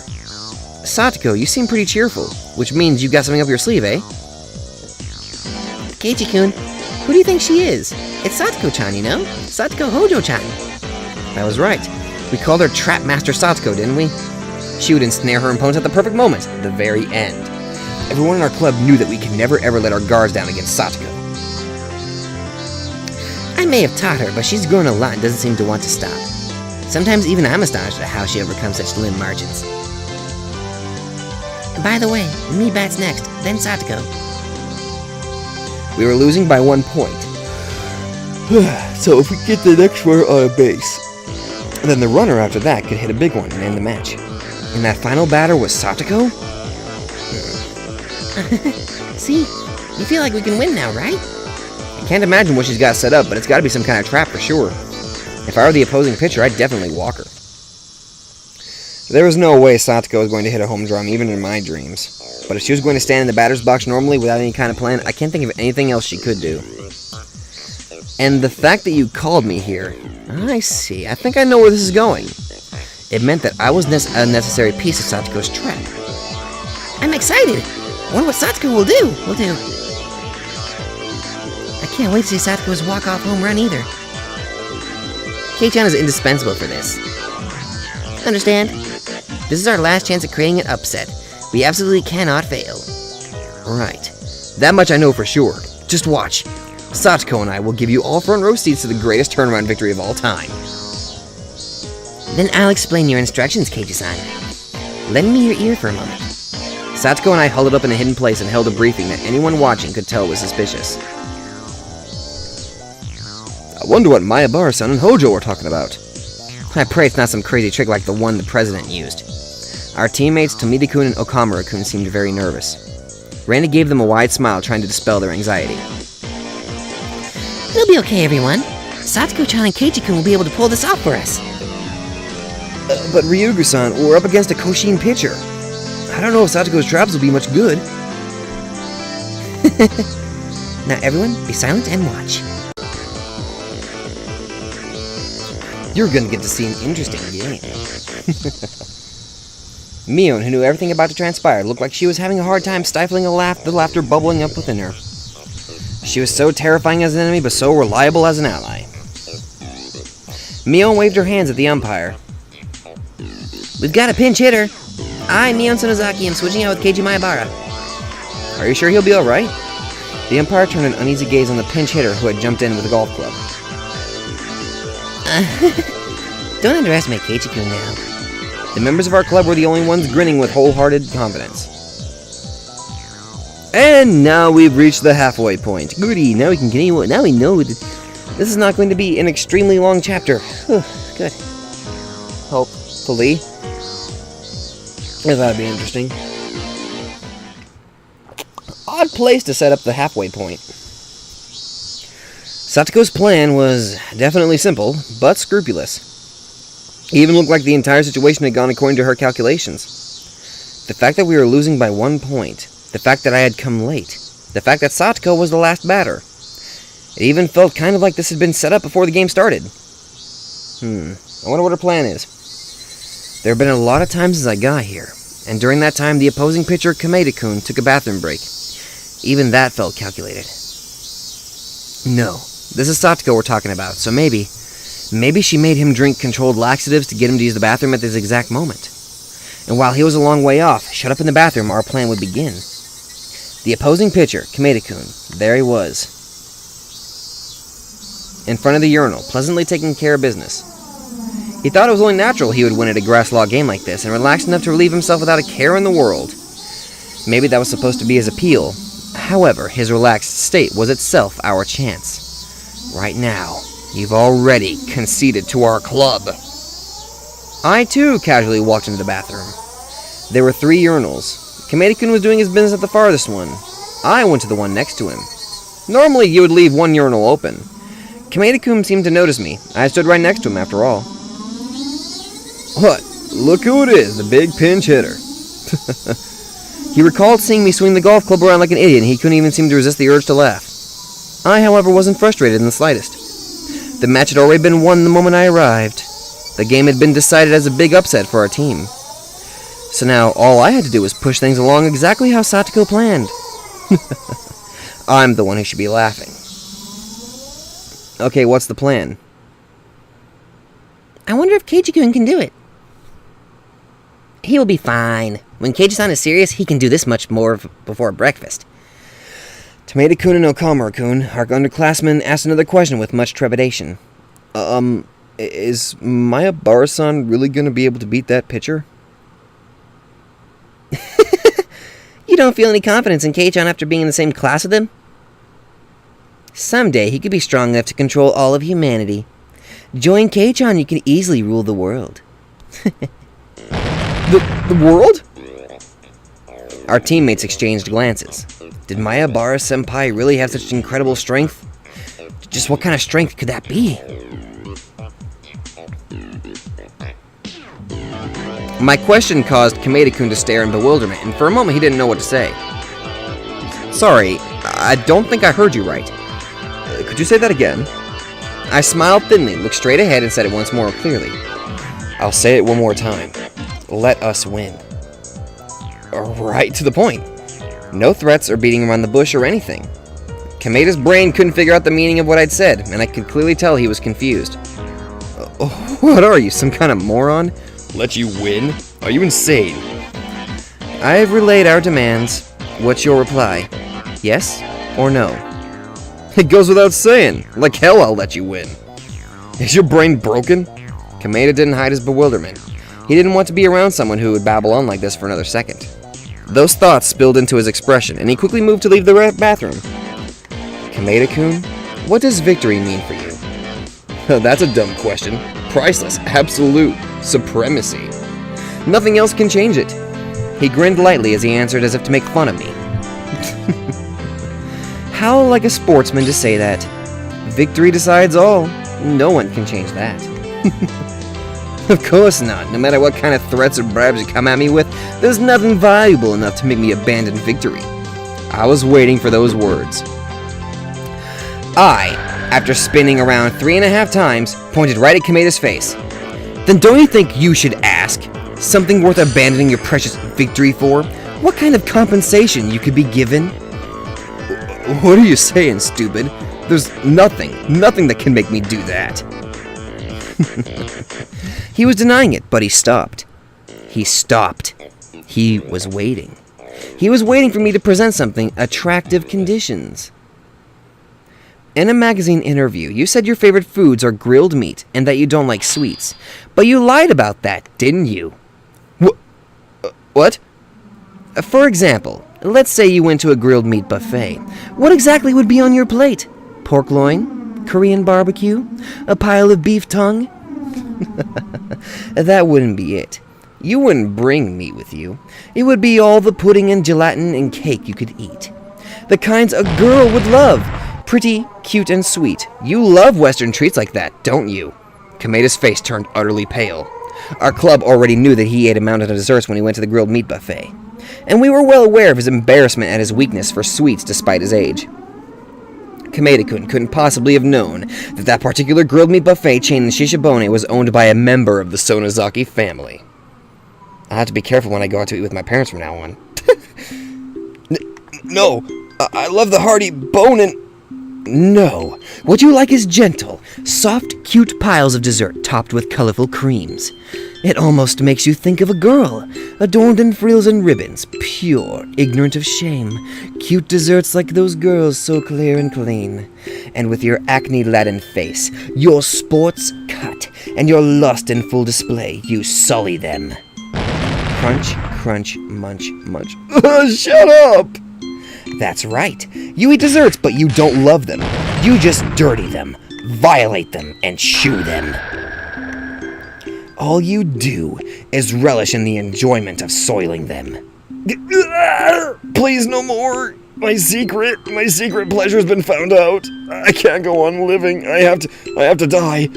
Satoko, you seem pretty cheerful, which means you've got something up your sleeve, eh? Keiichi-kun, who do you think she is? It's Satoko-chan, you know? Satoko Hojo-chan. That was right. We called her Trap Master Satoko, didn't we? She would ensnare her opponents at the perfect moment, the very end. Everyone in our club knew that we could never ever let our guards down against Satoko. I may have taught her, but she's grown a lot and doesn't seem to want to stop. Sometimes even I'm astonished at how she overcomes such slim margins. By the way, me bats next, then Satoko. We were losing by 1 point. So if we get the next runner on a base, then the runner after that could hit a big one and end the match. And that final batter was Satoko? See? You feel like we can win now, right? I can't imagine what she's got set up, but it's got to be some kind of trap for sure. If I were the opposing pitcher, I'd definitely walk her. There was no way Satoko was going to hit a home run, even in my dreams. But if she was going to stand in the batter's box normally without any kind of plan, I can't think of anything else she could do. And the fact that you called me here, I see. I think I know where this is going. It meant that I was a necessary piece of Satoko's trap. I'm excited. I wonder what Satoko will do. I can't wait to see Satoko's walk-off home run either. Kei-chan is indispensable for this. Understand? This is our last chance at creating an upset. We absolutely cannot fail. Right. That much I know for sure. Just watch. Satoko and I will give you all front row seats to the greatest turnaround victory of all time. Then I'll explain your instructions, Keiichi-san. Lend me your ear for a moment. Satoko and I huddled up in a hidden place and held a briefing that anyone watching could tell was suspicious. I wonder what Mayabara-san and Hojo are talking about. I pray it's not some crazy trick like the one the president used. Our teammates Tomita-kun and Okamura-kun seemed very nervous. Randy gave them a wide smile, trying to dispel their anxiety. It'll be okay, everyone. Satoko-chan and Keiichi-kun will be able to pull this off for us. But Ryugu-san, we're up against a Koshin pitcher. I don't know if Satoko's traps will be much good. Now everyone, be silent and watch. You're gonna get to see an interesting game. Mion, who knew everything about to transpire, looked like she was having a hard time stifling the laughter bubbling up within her. She was so terrifying as an enemy, but so reliable as an ally. Mion waved her hands at the umpire. We've got a pinch hitter. I, Mion Sonozaki, am switching out with Keiji Maebara. Are you sure he'll be alright? The umpire turned an uneasy gaze on the pinch hitter who had jumped in with a golf club. Don't underestimate Keiichi-kun now. The members of our club were the only ones grinning with wholehearted confidence. And now we've reached the halfway point. Goody, now we can continue. Now we know that this is not going to be an extremely long chapter. Good. Hopefully. That'd be interesting. Odd place to set up the halfway point. Satoko's plan was definitely simple, but scrupulous. It even looked like the entire situation had gone according to her calculations. The fact that we were losing by 1 point, the fact that I had come late, the fact that Satoko was the last batter. It even felt kind of like this had been set up before the game started. I wonder what her plan is. There have been a lot of times since I got here, and during that time the opposing pitcher, Kameda-kun, took a bathroom break. Even that felt calculated. No, this is Satoko we're talking about, so maybe she made him drink controlled laxatives to get him to use the bathroom at this exact moment. And while he was a long way off, shut up in the bathroom, our plan would begin. The opposing pitcher, Kameda-kun, there he was, in front of the urinal, pleasantly taking care of business. He thought it was only natural he would win at a grass log game like this, and relaxed enough to relieve himself without a care in the world. Maybe that was supposed to be his appeal. However, his relaxed state was itself our chance. Right now, you've already conceded to our club. I, too, casually walked into the bathroom. There were 3 urinals. Kameda-kun was doing his business at the farthest one. I went to the one next to him. Normally, you would leave one urinal open. Kameda-kun seemed to notice me. I stood right next to him, after all. What? Look who it is, the big pinch hitter. He recalled seeing me swing the golf club around like an idiot, and he couldn't even seem to resist the urge to laugh. I, however, wasn't frustrated in the slightest. The match had already been won the moment I arrived. The game had been decided as a big upset for our team. So now all I had to do was push things along exactly how Satoko planned. I'm the one who should be laughing. Okay, what's the plan? I wonder if Keiichi-kun can do it. He will be fine. When Keiichi-san is serious, he can do this much more before breakfast. Tomita-kun and Okamura-kun, our underclassmen, asked another question with much trepidation. Is Mayabara-san really going to be able to beat that pitcher? You don't feel any confidence in Keiichi-chan after being in the same class with him? Someday he could be strong enough to control all of humanity. Join Keiichi-chan, you can easily rule the world. The world? Our teammates exchanged glances. Did Mayabara-senpai really have such incredible strength? Just what kind of strength could that be? My question caused Kameda-kun to stare in bewilderment, and for a moment he didn't know what to say. Sorry, I don't think I heard you right. Could you say that again? I smiled thinly, looked straight ahead, and said it once more clearly. I'll say it one more time. Let us win. Right to the point. No threats or beating around the bush or anything. Kameda's brain couldn't figure out the meaning of what I'd said, and I could clearly tell he was confused. What are you, some kind of moron? Let you win? Are you insane? I've relayed our demands. What's your reply? Yes or no? It goes without saying. Like hell I'll let you win. Is your brain broken? Kameda didn't hide his bewilderment. He didn't want to be around someone who would babble on like this for another second. Those thoughts spilled into his expression, and he quickly moved to leave the bathroom. Kameda-kun, what does victory mean for you? That's a dumb question. Priceless, absolute, supremacy. Nothing else can change it. He grinned lightly as he answered as if to make fun of me. How like a sportsman to say that. Victory decides all. No one can change that. Of course not. No matter what kind of threats or bribes you come at me with, there's nothing valuable enough to make me abandon victory. I was waiting for those words. I, after spinning around 3.5 times, pointed right at Kameda's face. Then don't you think you should ask? Something worth abandoning your precious victory for? What kind of compensation you could be given? What are you saying, stupid? There's nothing that can make me do that. He was denying it, but he stopped. He stopped. He was waiting. He was waiting for me to present something attractive conditions. In a magazine interview, you said your favorite foods are grilled meat and that you don't like sweets. But you lied about that, didn't you? What? For example, let's say you went to a grilled meat buffet. What exactly would be on your plate? Pork loin? Korean barbecue? A pile of beef tongue? That wouldn't be it. You wouldn't bring meat with you. It would be all the pudding and gelatin and cake you could eat. The kinds a girl would love. Pretty, cute, and sweet. You love Western treats like that, don't you? Kameda's face turned utterly pale. Our club already knew that he ate a mountain of desserts when he went to the grilled meat buffet. And we were well aware of his embarrassment at his weakness for sweets despite his age. Kameda-kun couldn't possibly have known that that particular grilled meat buffet chain in Shishibone was owned by a member of the Sonozaki family. I'll have to be careful when I go out to eat with my parents from now on. No, I love the hearty bone and... No, what you like is gentle, soft, cute piles of dessert topped with colorful creams. It almost makes you think of a girl, adorned in frills and ribbons, pure, ignorant of shame. Cute desserts like those girls, so clear and clean. And with your acne-laden face, your sports cut, and your lust in full display, you sully them. Crunch, crunch, munch, munch. Shut up! That's right. You eat desserts, but you don't love them. You just dirty them, violate them, and chew them. All you do is relish in the enjoyment of soiling them. Please, no more. My secret pleasure's been found out. I can't go on living. I have to die.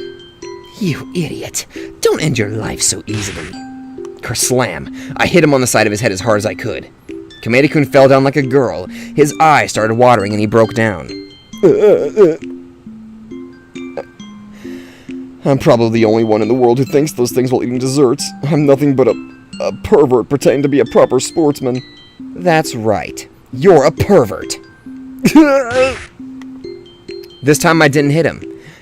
You idiot. Don't end your life so easily. Kerslam. I hit him on the side of his head as hard as I could. Kameda-kun fell down like a girl. His eyes started watering and he broke down. I'm probably the only one in the world who thinks those things while eating desserts. I'm nothing but a pervert pretending to be a proper sportsman. That's right. You're a pervert. This time I didn't hit him.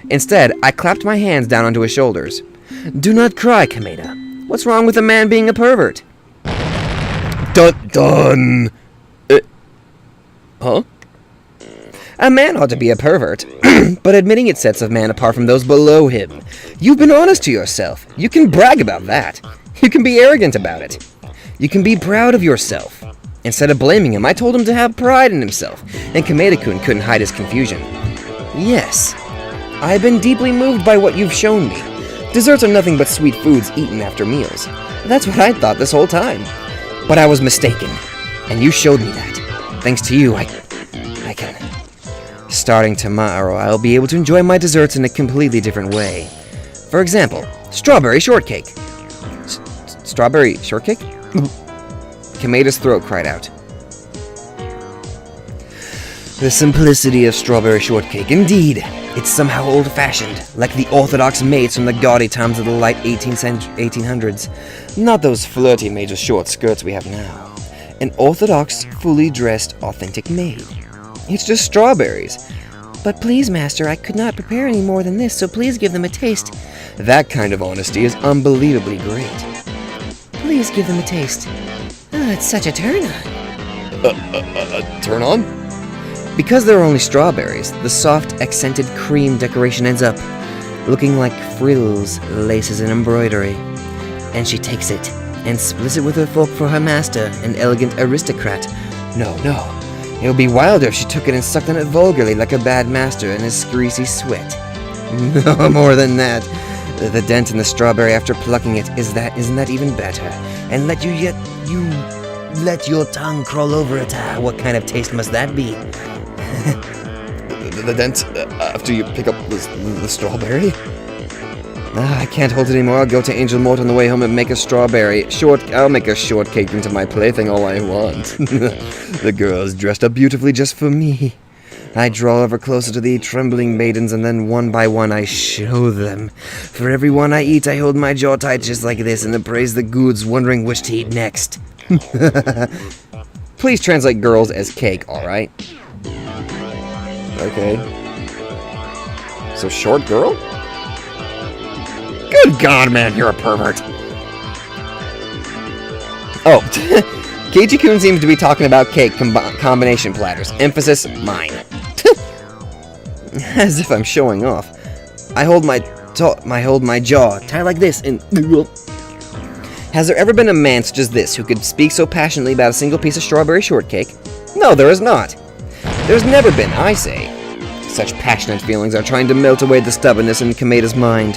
Instead, I clapped my hands down onto his shoulders. Do not cry, Kameda. What's wrong with a man being a pervert? Dun. Huh? A man ought to be a pervert, but admitting it sets a man apart from those below him. You've been honest to yourself. You can brag about that. You can be arrogant about it. You can be proud of yourself. Instead of blaming him, I told him to have pride in himself, and Kameda-kun couldn't hide his confusion. Yes, I've been deeply moved by what you've shown me. Desserts are nothing but sweet foods eaten after meals. That's what I thought this whole time. But I was mistaken. And you showed me that. Thanks to you, I can... Starting tomorrow, I'll be able to enjoy my desserts in a completely different way. For example, strawberry shortcake. Strawberry shortcake? Kameda's throat cried out. The simplicity of strawberry shortcake, indeed. It's somehow old-fashioned, like the orthodox maids from the gaudy times of the late 1800s. Not those flirty maids with short skirts we have now. An orthodox, fully dressed, authentic maid. It's just strawberries. But please, Master, I could not prepare any more than this, so please give them a taste. That kind of honesty is unbelievably great. Please give them a taste. Oh, it's such a turn-on. Turn on? Because there are only strawberries, the soft, accented cream decoration ends up looking like frills, laces, and embroidery. And she takes it and splits it with her fork for her master, an elegant aristocrat. No. It would be wilder if she took it and sucked on it vulgarly like a bad master in his greasy sweat. No more than that. The dent in the strawberry after plucking it, isn't that even better? And let your tongue crawl over it. What kind of taste must that be? the dent after you pick up the strawberry? I can't hold it anymore. I'll go to Angel Mort on the way home and make a strawberry. I'll make a shortcake into my plaything all I want. The girl's dressed up beautifully just for me. I draw ever closer to the trembling maidens, and then one by one I show them. For every one I eat, I hold my jaw tight just like this and appraise the goods, wondering which to eat next. Please translate girls as cake, alright? Okay. So short girl? Good God, man, you're a pervert. Oh, Keiichi-kun seems to be talking about cake combination platters. Emphasis, mine. As if I'm showing off. I hold my jaw tight like this and... Has there ever been a man such as this who could speak so passionately about a single piece of strawberry shortcake? No, there is not. There's never been, I say. Such passionate feelings are trying to melt away the stubbornness in Kameda's mind.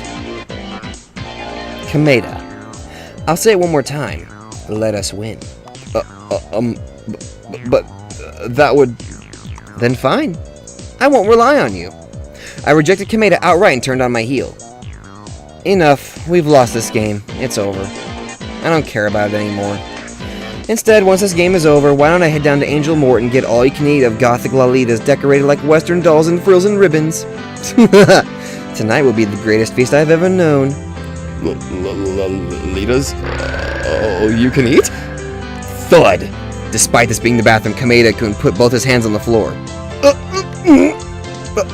Keimada. I'll say it one more time. Let us win. But that would... Then fine. I won't rely on you. I rejected Keimada outright and turned on my heel. Enough. We've lost this game. It's over. I don't care about it anymore. Instead, once this game is over, why don't I head down to Angel Mort and get all you can eat of gothic Lolitas decorated like Western dolls in frills and ribbons. Tonight will be the greatest feast I've ever known. Lolitas? Oh, you can eat? Thud! Despite this being the bathroom, Keimada-kun put both his hands on the floor.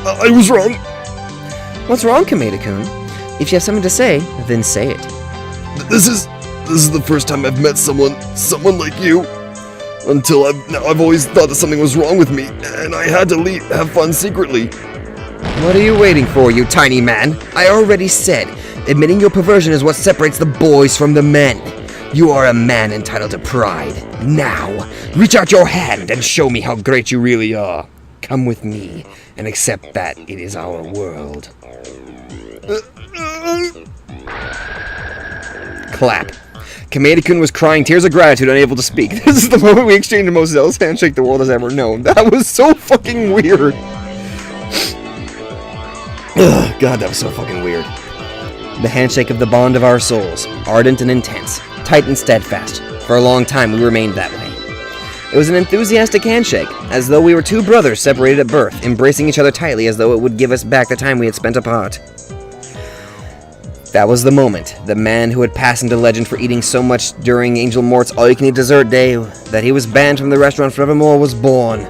I was wrong. What's wrong, Keimada-kun? If you have something to say, then say it. This is the first time I've met someone like you. Until I've always thought that something was wrong with me, and I had to have fun secretly. What are you waiting for, you tiny man? I already said, admitting your perversion is what separates the boys from the men. You are a man entitled to pride. Now, reach out your hand and show me how great you really are. Come with me and accept that it is our world. Clap. Keimada-kun was crying tears of gratitude, unable to speak. This is the moment we exchanged the most zealous handshake the world has ever known. That was so fucking weird. Ugh, God, that was so fucking weird. The handshake of the bond of our souls, ardent and intense, tight and steadfast. For a long time, we remained that way. It was an enthusiastic handshake, as though we were two brothers separated at birth, embracing each other tightly as though it would give us back the time we had spent apart. That was the moment. The man who had passed into legend for eating so much during Angel Mort's all-you-can-eat dessert day that he was banned from the restaurant forevermore was born.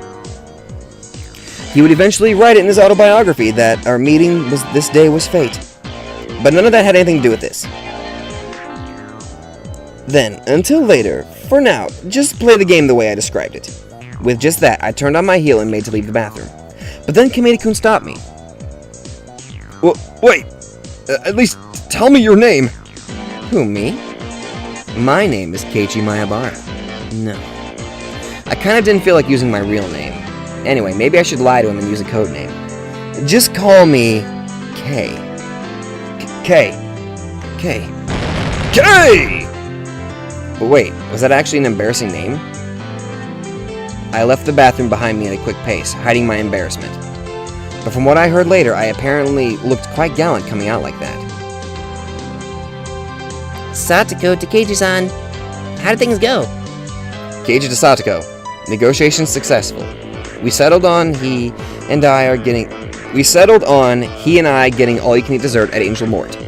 He would eventually write it in his autobiography that our meeting this day was fate. But none of that had anything to do with this. Then, until later, for now, just play the game the way I described it. With just that, I turned on my heel and made to leave the bathroom. But then Keimada-kun stopped me. Well, wait! At least tell me your name! Who, me? My name is Keiichi Maebara. No. I kind of didn't feel like using my real name. Anyway, maybe I should lie to him and use a code name. Just call me K. K. But wait, was that actually an embarrassing name? I left the bathroom behind me at a quick pace, hiding my embarrassment. But from what I heard later, I apparently looked quite gallant coming out like that. Satoko to Keiichi-san. How did things go? Keiichi to Satoko. Negotiations successful. We settled on he and I getting all-you-can-eat dessert at Angel Mort.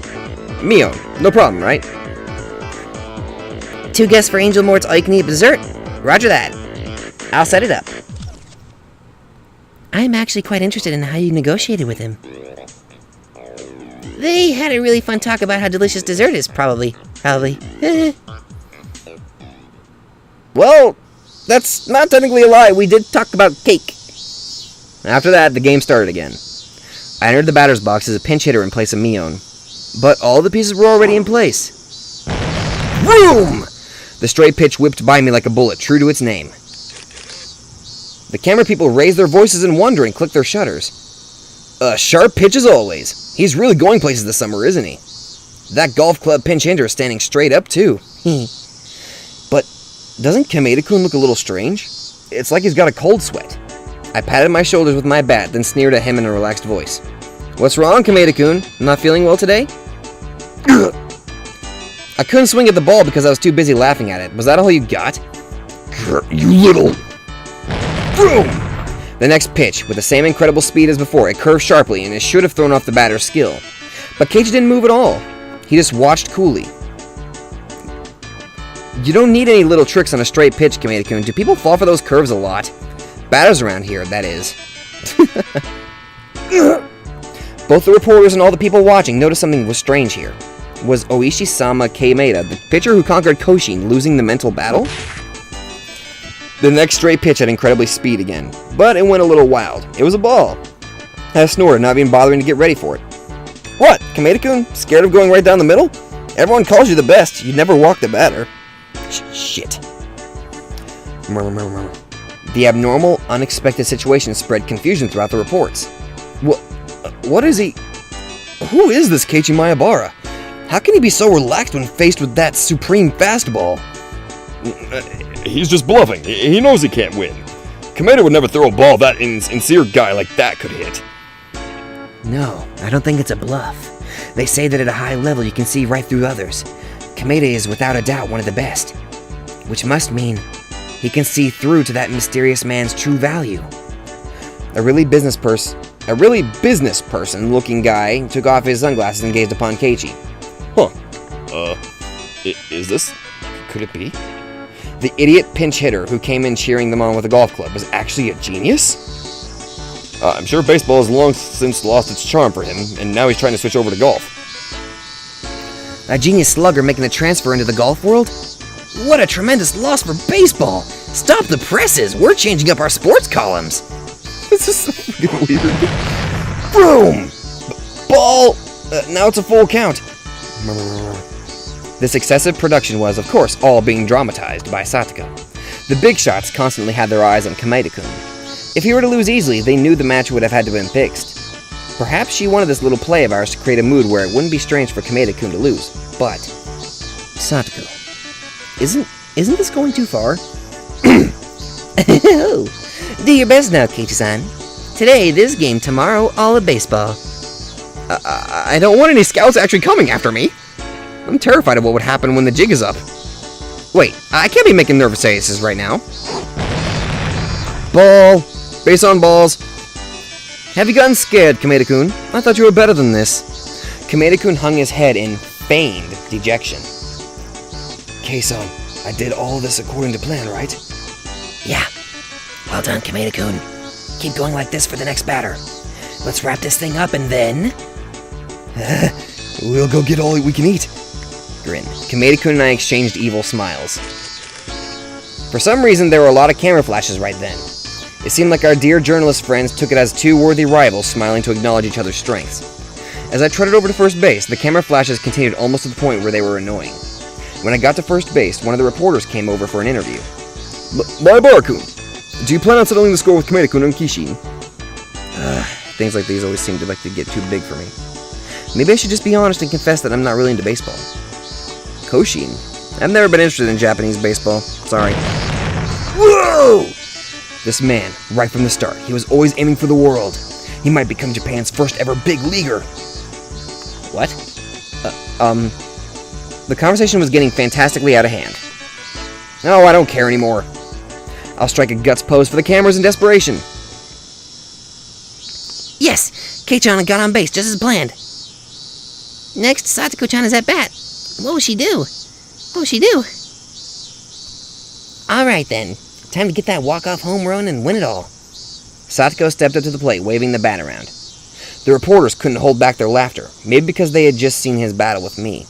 Mio, no problem, right? 2 guests for Angel Mort's all-you-can-eat dessert? Roger that. I'll set it up. I'm actually quite interested in how you negotiated with him. They had a really fun talk about how delicious dessert is, probably. Well, that's not technically a lie. We did talk about cake. After that, the game started again. I entered the batter's box as a pinch hitter in place of Mion. But all the pieces were already in place. Boom! The straight pitch whipped by me like a bullet, true to its name. The camera people raised their voices in wonder and clicked their shutters. A sharp pitch as always. He's really going places this summer, isn't he? That golf club pinch hitter is standing straight up, too. But doesn't Kameda-kun look a little strange? It's like he's got a cold sweat. I patted my shoulders with my bat, then sneered at him in a relaxed voice. What's wrong, Kameda-kun? Not feeling well today? I couldn't swing at the ball because I was too busy laughing at it. Was that all you got? You little... Boom! The next pitch, with the same incredible speed as before, it curved sharply and it should have thrown off the batter's skill. But Keiichi didn't move at all. He just watched coolly. You don't need any little tricks on a straight pitch, Kameda-kun. Do people fall for those curves a lot? Batters around here, that is. Both the reporters and all the people watching noticed something was strange here. Was Oishi-sama Kameda, the pitcher who conquered Koshin, losing the mental battle? The next straight pitch had incredibly speed again, but it went a little wild. It was a ball. I snorted, not even bothering to get ready for it. What, Kameda-kun? Scared of going right down the middle? Everyone calls you the best. You never walk the batter. Shit. The abnormal, unexpected situation spread confusion throughout the reports. What is he? Who is this Keiichi Maebara? How can he be so relaxed when faced with that supreme fastball? He's just bluffing. He knows he can't win. Kameda would never throw a ball that an insincere guy like that could hit. No, I don't think it's a bluff. They say that at a high level you can see right through others. Kameda is without a doubt one of the best. Which must mean he can see through to that mysterious man's true value. A really business person looking guy took off his sunglasses and gazed upon Keiichi. Huh. Is this? Could it be? The idiot pinch hitter who came in cheering them on with a golf club was actually a genius? I'm sure baseball has long since lost its charm for him, and now he's trying to switch over to golf. A genius slugger making the transfer into the golf world? What a tremendous loss for baseball! Stop the presses! We're changing up our sports columns! This is so fucking weird. Boom! Ball! Now it's a full count. This excessive production was, of course, all being dramatized by Satoko. The big shots constantly had their eyes on Kameda-kun. If he were to lose easily, they knew the match would have had to have been fixed. Perhaps she wanted this little play of ours to create a mood where it wouldn't be strange for Kameda-kun to lose. But... Satoko... Isn't this going too far? Oh, do your best now, Keiichi-san. Today, this game, tomorrow, all of baseball. I don't want any scouts actually coming after me. I'm terrified of what would happen when the jig is up. Wait, I can't be making nervous faces right now. Ball. Base on balls. Have you gotten scared, Kameda-kun? I thought you were better than this. Kameda-kun hung his head in feigned dejection. Kei-san, I did all this according to plan, right? Yeah. Well done, Kameda-kun. Keep going like this for the next batter. Let's wrap this thing up and then... We'll go get all we can eat. Grin. Kameda-kun and I exchanged evil smiles. For some reason, there were a lot of camera flashes right then. It seemed like our dear journalist friends took it as two worthy rivals smiling to acknowledge each other's strengths. As I trotted over to first base, the camera flashes continued almost to the point where they were annoying. When I got to first base, one of the reporters came over for an interview. Maebara-kun, do you plan on settling the score with Kameda-kun and Kishin? Things like these always seem to get too big for me. Maybe I should just be honest and confess that I'm not really into baseball. Koshin. I've never been interested in Japanese baseball. Sorry. Whoa! This man, right from the start, he was always aiming for the world. He might become Japan's first ever big leaguer. What? The conversation was getting fantastically out of hand. No, I don't care anymore. I'll strike a guts pose for the cameras in desperation. Yes! Keiichi got on base just as planned. Next, Satoko-chan is at bat. What will she do? What will she do? Alright then. Time to get that walk-off home run and win it all. Satoko stepped up to the plate, waving the bat around. The reporters couldn't hold back their laughter, maybe because they had just seen his battle with me.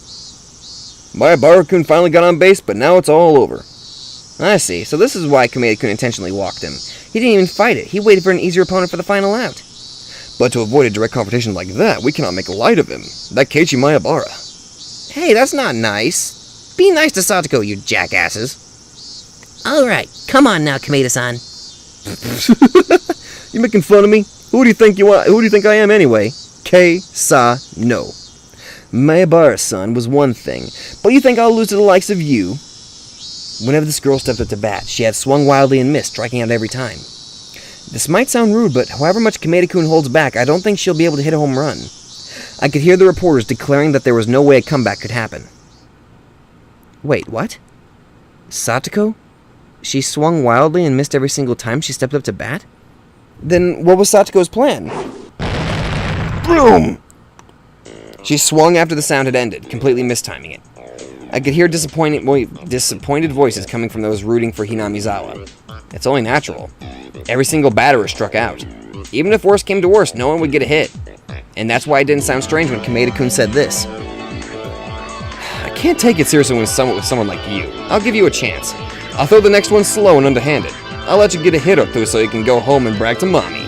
Maebara-kun finally got on base, but now it's all over. I see, so this is why Kameda-kun intentionally walked him. He didn't even fight it, he waited for an easier opponent for the final out. But to avoid a direct confrontation like that, we cannot make light of him. That Keiichi Maebara. Hey, that's not nice. Be nice to Satoko, you jackasses. Alright, come on now, Kameda-san. You making fun of me? Who do you think you are? Who do you think I am anyway? No. Maebara's son was one thing, but you think I'll lose to the likes of you? Whenever this girl stepped up to bat, she had swung wildly and missed, striking out every time. This might sound rude, but however much Kameda-kun holds back, I don't think she'll be able to hit a home run. I could hear the reporters declaring that there was no way a comeback could happen. Wait, what? Satoko? She swung wildly and missed every single time she stepped up to bat? Then what was Satoko's plan? Boom! She swung after the sound had ended, completely mistiming it. I could hear disappointed voices coming from those rooting for Hinamizawa. It's only natural. Every single batter struck out. Even if worse came to worse, no one would get a hit. And that's why it didn't sound strange when Kameda-kun said this. I can't take it seriously with someone like you. I'll give you a chance. I'll throw the next one slow and underhanded. I'll let you get a hit or two so you can go home and brag to mommy.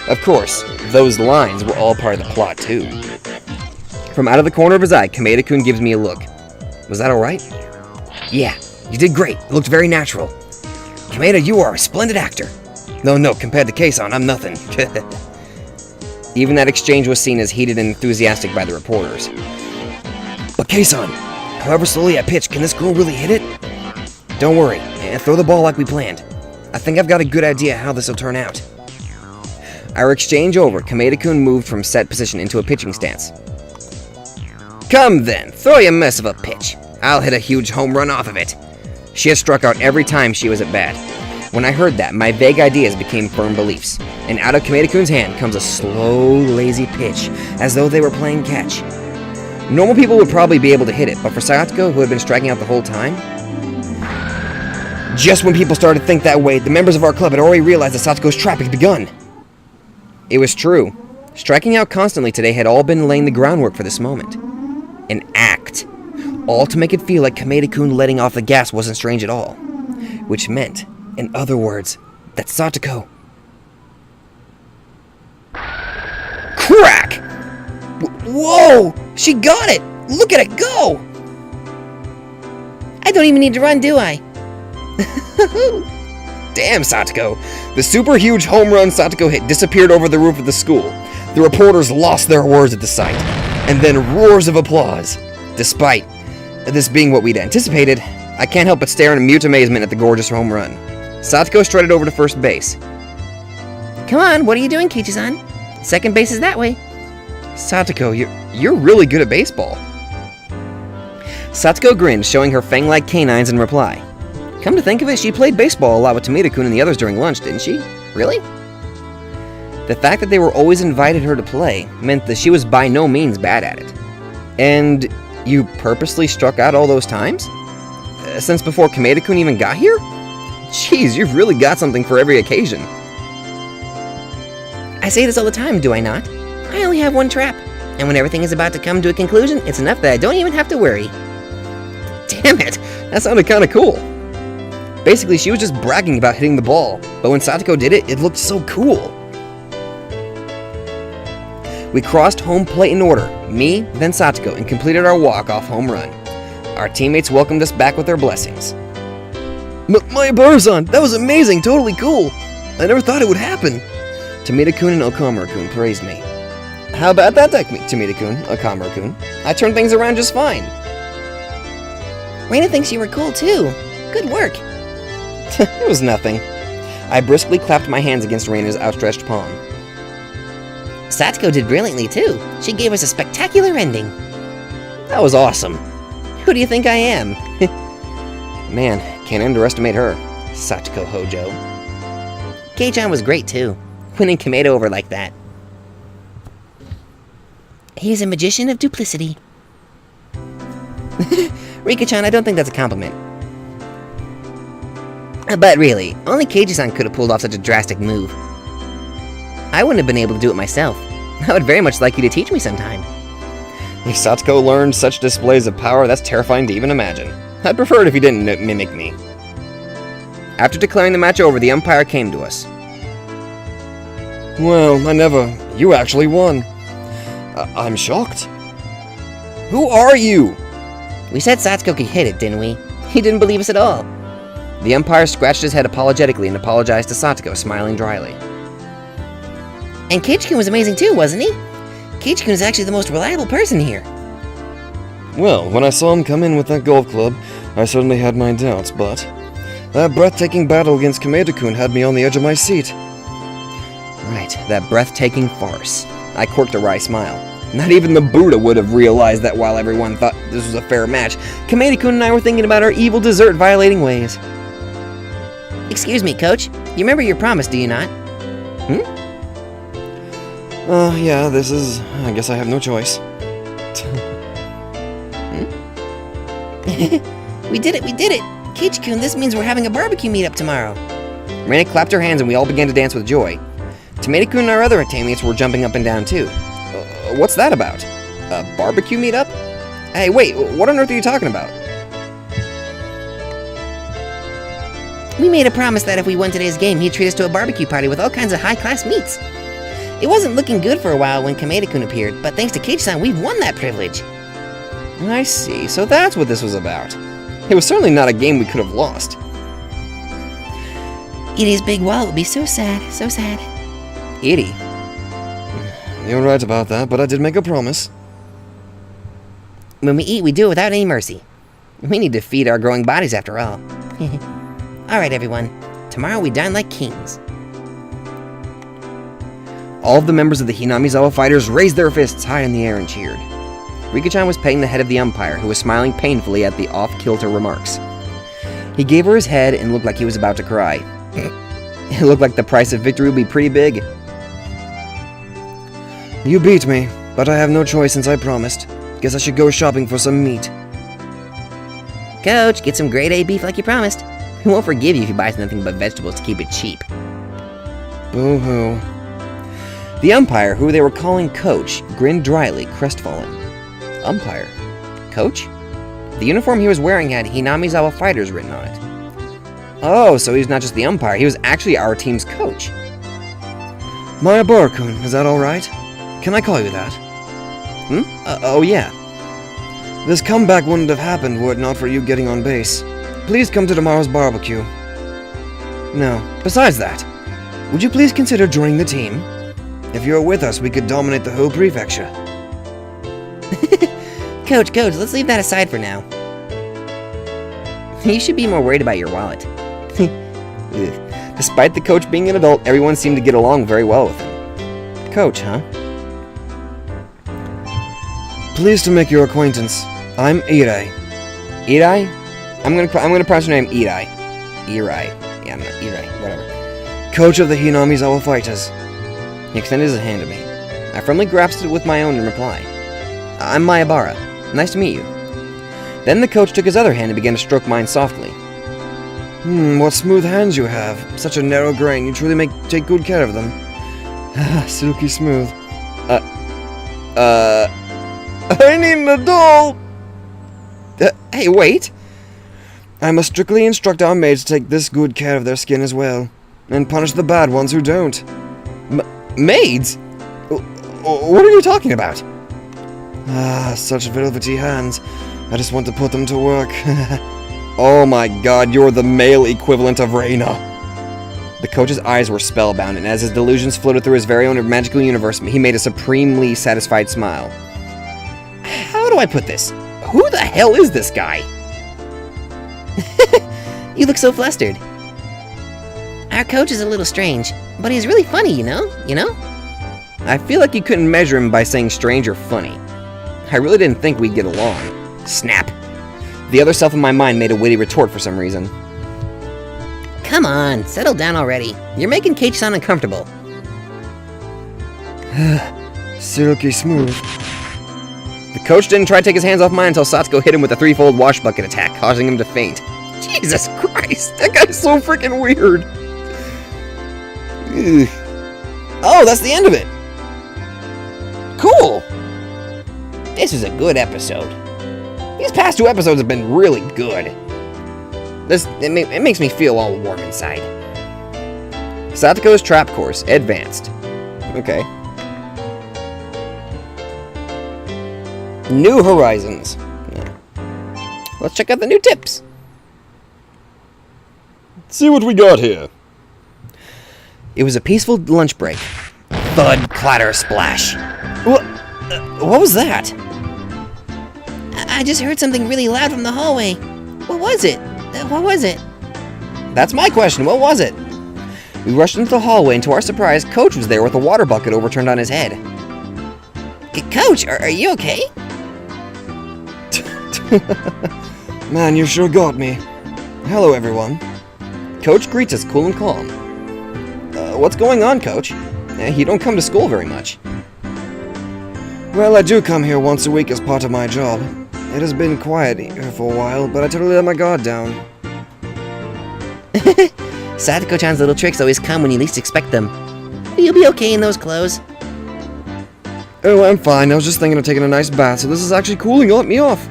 Of course, those lines were all part of the plot too. From out of the corner of his eye, Kameda-kun gives me a look. Was that alright? Yeah, you did great. It looked very natural. Kameda, you are a splendid actor. No, compared to Keiichi, I'm nothing. Even that exchange was seen as heated and enthusiastic by the reporters. But Keiichi, however slowly I pitch, can this girl really hit it? Don't worry, and throw the ball like we planned. I think I've got a good idea how this will turn out. Our exchange over, Kameda-kun moved from set position into a pitching stance. Come then, throw your mess of a pitch. I'll hit a huge home run off of it. She had struck out every time she was at bat. When I heard that, my vague ideas became firm beliefs, and out of Kameda-kun's hand comes a slow, lazy pitch, as though they were playing catch. Normal people would probably be able to hit it, but for Satoko, who had been striking out the whole time... Just when people started to think that way, the members of our club had already realized that Satoko's trap had begun. It was true. Striking out constantly today had all been laying the groundwork for this moment. An act. All to make it feel like Kameda-kun letting off the gas wasn't strange at all. Which meant, in other words, that Satoko... Crack! Whoa! She got it! Look at it go! I don't even need to run, do I? Damn, Satoko. The super huge home run Satoko hit disappeared over the roof of the school. The reporters lost their words at the sight, and then roars of applause. Despite this being what we'd anticipated, I can't help but stare in mute amazement at the gorgeous home run. Satoko strutted over to first base. Come on, what are you doing, Keiichi-san? Second base is that way. Satoko, you're really good at baseball. Satoko grinned, showing her fang-like canines in reply. Come to think of it, she played baseball a lot with Kameda-kun and the others during lunch, didn't she? Really? The fact that they were always invited her to play meant that she was by no means bad at it. And you purposely struck out all those times? Since before Kameda-kun even got here? Jeez, you've really got something for every occasion. I say this all the time, do I not? I only have one trap, and when everything is about to come to a conclusion, it's enough that I don't even have to worry. Damn it, that sounded kinda cool. Basically, she was just bragging about hitting the ball, but when Satoko did it, it looked so cool. We crossed home plate in order, me, then Satoko, and completed our walk-off home run. Our teammates welcomed us back with their blessings. Maebara-san, that was amazing, totally cool. I never thought it would happen. Tomita-kun and Okamura-kun praised me. How about that, Tomita-kun, Okamura-kun? I turned things around just fine. Reina thinks you were cool too. Good work. It was nothing. I briskly clapped my hands against Reina's outstretched palm. Satsuko did brilliantly too. She gave us a spectacular ending. That was awesome. Who do you think I am? Man, can't underestimate her. Satsuko Hojo. Keiichi was great too, winning Kameda over like that. He's a magician of duplicity. Rika-chan, I don't think that's a compliment. But really, only Keiichi-san could have pulled off such a drastic move. I wouldn't have been able to do it myself. I would very much like you to teach me sometime. If Satsuko learned such displays of power, that's terrifying to even imagine. I'd prefer it if he didn't mimic me. After declaring the match over, the umpire came to us. Well, you actually won. I'm shocked. Who are you? We said Satsuko could hit it, didn't we? He didn't believe us at all. The umpire scratched his head apologetically and apologized to Satsuko, smiling dryly. And Keiichi was amazing too, wasn't he? Keiichi is actually the most reliable person here. Well, when I saw him come in with that golf club, I certainly had my doubts, but that breathtaking battle against Kameda-kun had me on the edge of my seat. Right, that breathtaking farce. I quirked a wry smile. Not even the Buddha would have realized that while everyone thought this was a fair match, Kameda-kun and I were thinking about our evil dessert-violating ways. Excuse me, Coach. You remember your promise, do you not? Yeah, I guess I have no choice. We did it! Keiichi-kun, this means we're having a barbecue meetup tomorrow. Reina clapped her hands and we all began to dance with joy. Tomato-kun and our other teammates were jumping up and down too. What's that about? A barbecue meetup? Hey, wait, what on earth are you talking about? We made a promise that if we won today's game, he'd treat us to a barbecue party with all kinds of high-class meats. It wasn't looking good for a while when Kameda-kun appeared, but thanks to Keiichi-san, we've won that privilege. I see, so that's what this was about. It was certainly not a game we could have lost. Edie's big wallet would be so sad, so sad. Edie? You're right about that, but I did make a promise. When we eat, we do it without any mercy. We need to feed our growing bodies after all. Alright everyone, tomorrow we dine like kings. All of the members of the Hinamizawa fighters raised their fists high in the air and cheered. Rika-chan was petting the head of the umpire, who was smiling painfully at the off-kilter remarks. He gave her his head and looked like he was about to cry. It looked like the price of victory would be pretty big. You beat me, but I have no choice since I promised. Guess I should go shopping for some meat. Coach, get some grade A beef like you promised. We won't forgive you if you buy nothing but vegetables to keep it cheap. Boo-hoo. The umpire, who they were calling Coach, grinned dryly, crestfallen. Umpire? Coach? The uniform he was wearing had Hinamizawa Fighters written on it. Oh, so he's not just the umpire, he was actually our team's coach. Mayabara-kun, is that alright? Can I call you that? Oh yeah. This comeback wouldn't have happened were it not for you getting on base. Please come to tomorrow's barbecue. No, besides that, would you please consider joining the team? If you're with us, we could dominate the whole prefecture. Coach, let's leave that aside for now. You should be more worried about your wallet. Despite the coach being an adult, everyone seemed to get along very well with him. Coach, huh? Pleased to make your acquaintance. I'm Irai. Irai? I'm gonna pronounce your name Irai. Irai. Yeah, not Irai. Whatever. Coach of the Hinamizawa Fighters. He extended his hand to me. I firmly grasped it with my own in reply. I'm Mayabara. Nice to meet you. Then the coach took his other hand and began to stroke mine softly. What smooth hands you have. Such a narrow grain, you truly take good care of them. Silky smooth. I need an adult! Hey, wait! I must strictly instruct our maids to take this good care of their skin as well, and punish the bad ones who don't. Maids? What are you talking about? Such velvety hands. I just want to put them to work. Oh my god, you're the male equivalent of Reina. The coach's eyes were spellbound, and as his delusions floated through his very own magical universe, he made a supremely satisfied smile. How do I put this? Who the hell is this guy? You look so flustered. Our coach is a little strange, but he's really funny, you know? I feel like you couldn't measure him by saying strange or funny. I really didn't think we'd get along. Snap. The other self in my mind made a witty retort for some reason. Come on, settle down already. You're making Keiichi-san uncomfortable. Silky smooth. The coach didn't try to take his hands off mine until Satsuko hit him with a threefold wash bucket attack, causing him to faint. Jesus Christ, that guy's so freaking weird. Ugh. Oh, that's the end of it. Cool. This is a good episode. These past 2 episodes have been really good. It makes me feel all warm inside. Satoko's Trap Course, Advanced. Okay. New Horizons. Let's check out the new tips. Let's see what we got here. It was a peaceful lunch break. Thud, clatter, splash. What was that? I just heard something really loud from the hallway. What was it? That's my question. What was it? We rushed into the hallway, and to our surprise, Coach was there with a water bucket overturned on his head. Coach, are you okay? Man, you sure got me. Hello, everyone. Coach greets us cool and calm. What's going on, Coach? You don't come to school very much. Well, I do come here once a week as part of my job. It has been quiet here for a while, but I totally let my guard down. Satoko-chan's little tricks always come when you least expect them. You'll be okay in those clothes. Oh, I'm fine. I was just thinking of taking a nice bath, so this is actually cooling me off.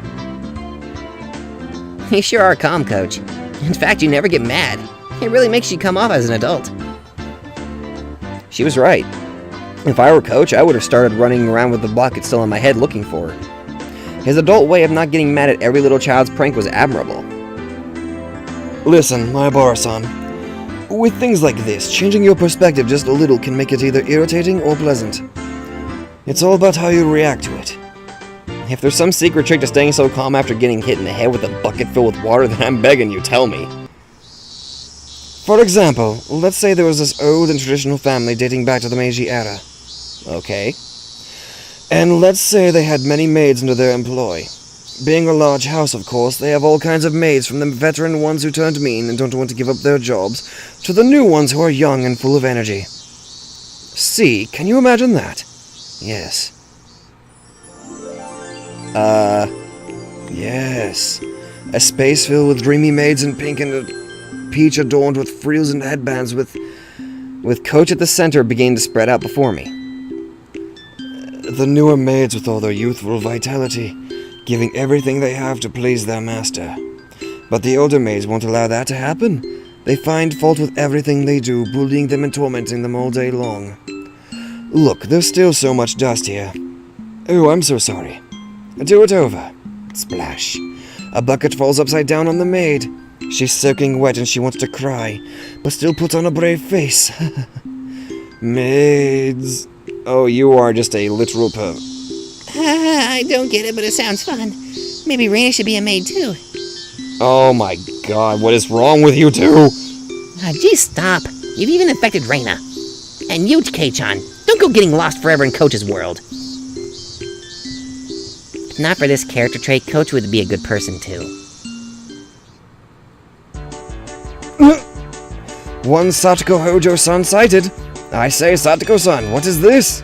You sure are calm, Coach. In fact, you never get mad. It really makes you come off as an adult. She was right. If I were Coach, I would have started running around with the bucket still on my head looking for her. His adult way of not getting mad at every little child's prank was admirable. Listen, my Barasan. With things like this, changing your perspective just a little can make it either irritating or pleasant. It's all about how you react to it. If there's some secret trick to staying so calm after getting hit in the head with a bucket filled with water, then I'm begging you, tell me. For example, let's say there was this old and traditional family dating back to the Meiji era. Okay. And let's say they had many maids under their employ. Being a large house, of course, they have all kinds of maids, from the veteran ones who turned mean and don't want to give up their jobs, to the new ones who are young and full of energy. See, can you imagine that? Yes. Yes. A space filled with dreamy maids in pink and a peach adorned with frills and headbands with Coach at the center beginning to spread out before me. The newer maids with all their youthful vitality, giving everything they have to please their master. But the older maids won't allow that to happen. They find fault with everything they do, bullying them and tormenting them all day long. Look, there's still so much dust here. Oh, I'm so sorry. Do it over. Splash. A bucket falls upside down on the maid. She's soaking wet and she wants to cry, but still puts on a brave face. Maids. Oh, you are just a literal perv. I don't get it, but it sounds fun. Maybe Raina should be a maid too. Oh my god, what is wrong with you two? Geez, stop. You've even infected Raina. And you, Kei-chan, don't go getting lost forever in Coach's world. If not for this character trait, Coach would be a good person too. One Satoko Hojo-san sighted. I say, Satoko-san, what is this?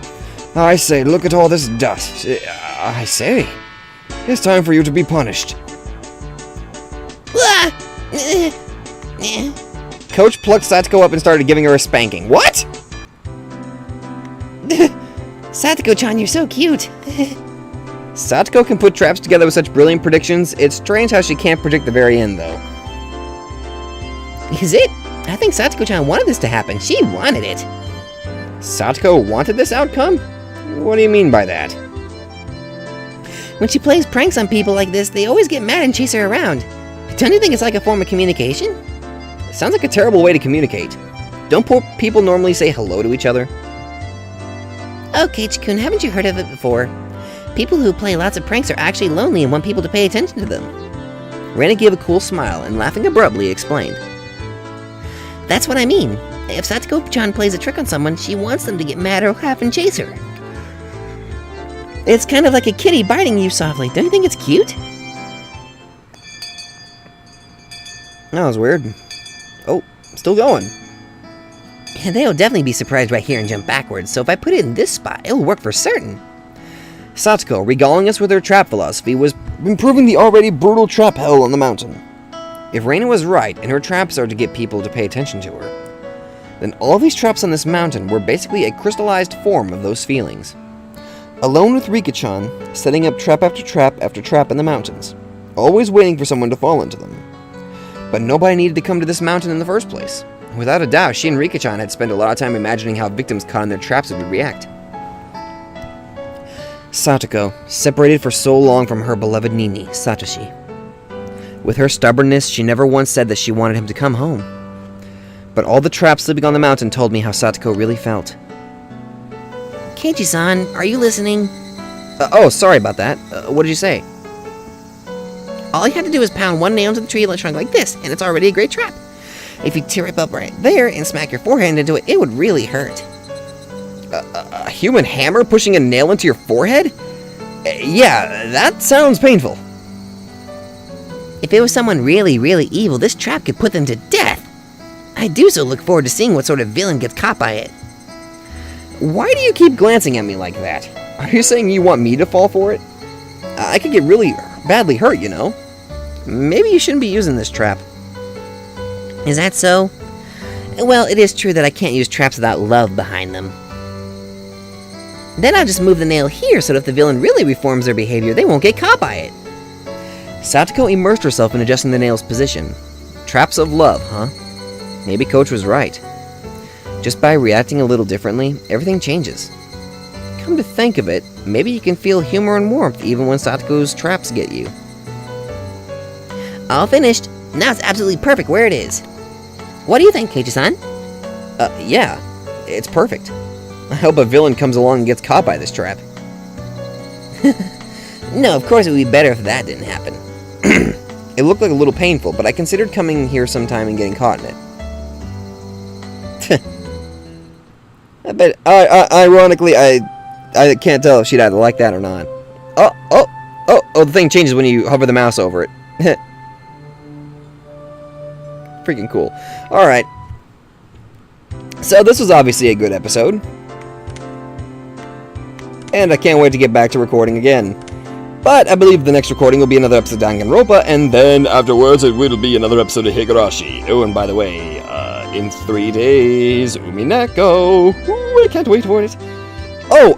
I say, look at all this dust. I say, it's time for you to be punished. Coach plucked Satoko up and started giving her a spanking. What? Satoko-chan, you're so cute. Satoko can put traps together with such brilliant predictions. It's strange how she can't predict the very end, though. Is it? I think Satoko-chan wanted this to happen. She wanted it. Satoko wanted this outcome? What do you mean by that? When she plays pranks on people like this, they always get mad and chase her around. Don't you think it's like a form of communication? It sounds like a terrible way to communicate. Don't poor people normally say hello to each other? Oh, Keiichi-kun, haven't you heard of it before? People who play lots of pranks are actually lonely and want people to pay attention to them. Raina gave a cool smile and, laughing abruptly, explained. That's what I mean. If Satoko-chan plays a trick on someone, she wants them to get mad or laugh and chase her. It's kind of like a kitty biting you softly. Don't you think it's cute? That was weird. Oh, still going. They'll definitely be surprised right here and jump backwards, so if I put it in this spot, it'll work for certain. Satoko, regaling us with her trap philosophy, was improving the already brutal trap hell on the mountain. If Reina was right, and her traps are to get people to pay attention to her, then all these traps on this mountain were basically a crystallized form of those feelings. Alone with Rika-chan, setting up trap after trap after trap in the mountains, always waiting for someone to fall into them. But nobody needed to come to this mountain in the first place. Without a doubt, she and Rika-chan had spent a lot of time imagining how victims caught in their traps would react. Satoko, separated for so long from her beloved Nini, Satoshi. With her stubbornness, she never once said that she wanted him to come home. But all the traps sleeping on the mountain told me how Satoko really felt. Keiichi-san, are you listening? Oh, sorry about that. What did you say? All you have to do is pound one nail into the tree trunk like this, and it's already a great trap. If you tear it up right there and smack your forehead into it, it would really hurt. A human hammer pushing a nail into your forehead? Yeah, that sounds painful. If it was someone really, really evil, this trap could put them to death. I do so look forward to seeing what sort of villain gets caught by it. Why do you keep glancing at me like that? Are you saying you want me to fall for it? I could get really badly hurt, you know. Maybe you shouldn't be using this trap. Is that so? Well, it is true that I can't use traps without love behind them. Then I'll just move the nail here so that if the villain really reforms their behavior, they won't get caught by it. Satoko immersed herself in adjusting the nail's position. Traps of love, huh? Maybe Coach was right. Just by reacting a little differently, everything changes. Come to think of it, maybe you can feel humor and warmth even when Satoko's traps get you. All finished. Now it's absolutely perfect where it is. What do you think, Keiichi-san? Yeah, it's perfect. I hope a villain comes along and gets caught by this trap. No, of course it would be better if that didn't happen. It looked like a little painful, but I considered coming here sometime and getting caught in it. I bet, ironically, I can't tell if she'd either like that or not. Oh, the thing changes when you hover the mouse over it. Freaking cool. Alright. So this was obviously a good episode. And I can't wait to get back to recording again. But I believe the next recording will be another episode of Danganronpa, and then afterwards it will be another episode of Higurashi. Oh, and by the way, in 3 days, Umineko. Ooh, I can't wait for it. Oh,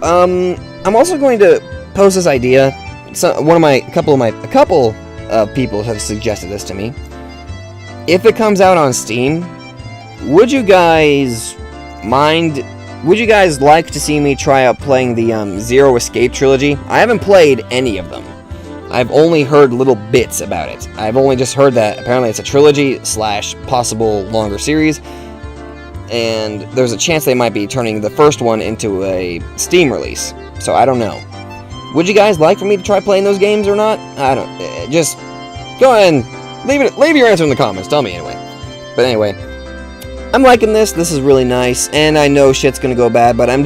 I'm also going to post this idea. So, a couple of people have suggested this to me. If it comes out on Steam, would you guys mind? Would you guys like to see me try out playing the Zero Escape trilogy? I haven't played any of them. I've only heard little bits about it. I've only just heard that apparently it's a trilogy / possible longer series, and there's a chance they might be turning the first one into a Steam release. So I don't know. Would you guys like for me to try playing those games or not? I don't. Just go ahead and leave your answer in the comments. Tell me anyway. But anyway, I'm liking this. This is really nice, and I know shit's gonna go bad, but I'm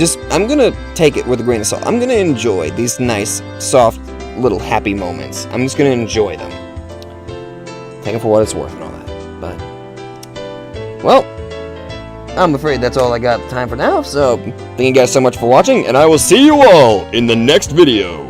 gonna take it with a grain of salt. I'm gonna enjoy these nice, soft, little happy moments. I'm just gonna enjoy them. Take it for what it's worth and all that. But, well, I'm afraid that's all I got time for now, so thank you guys so much for watching, and I will see you all in the next video.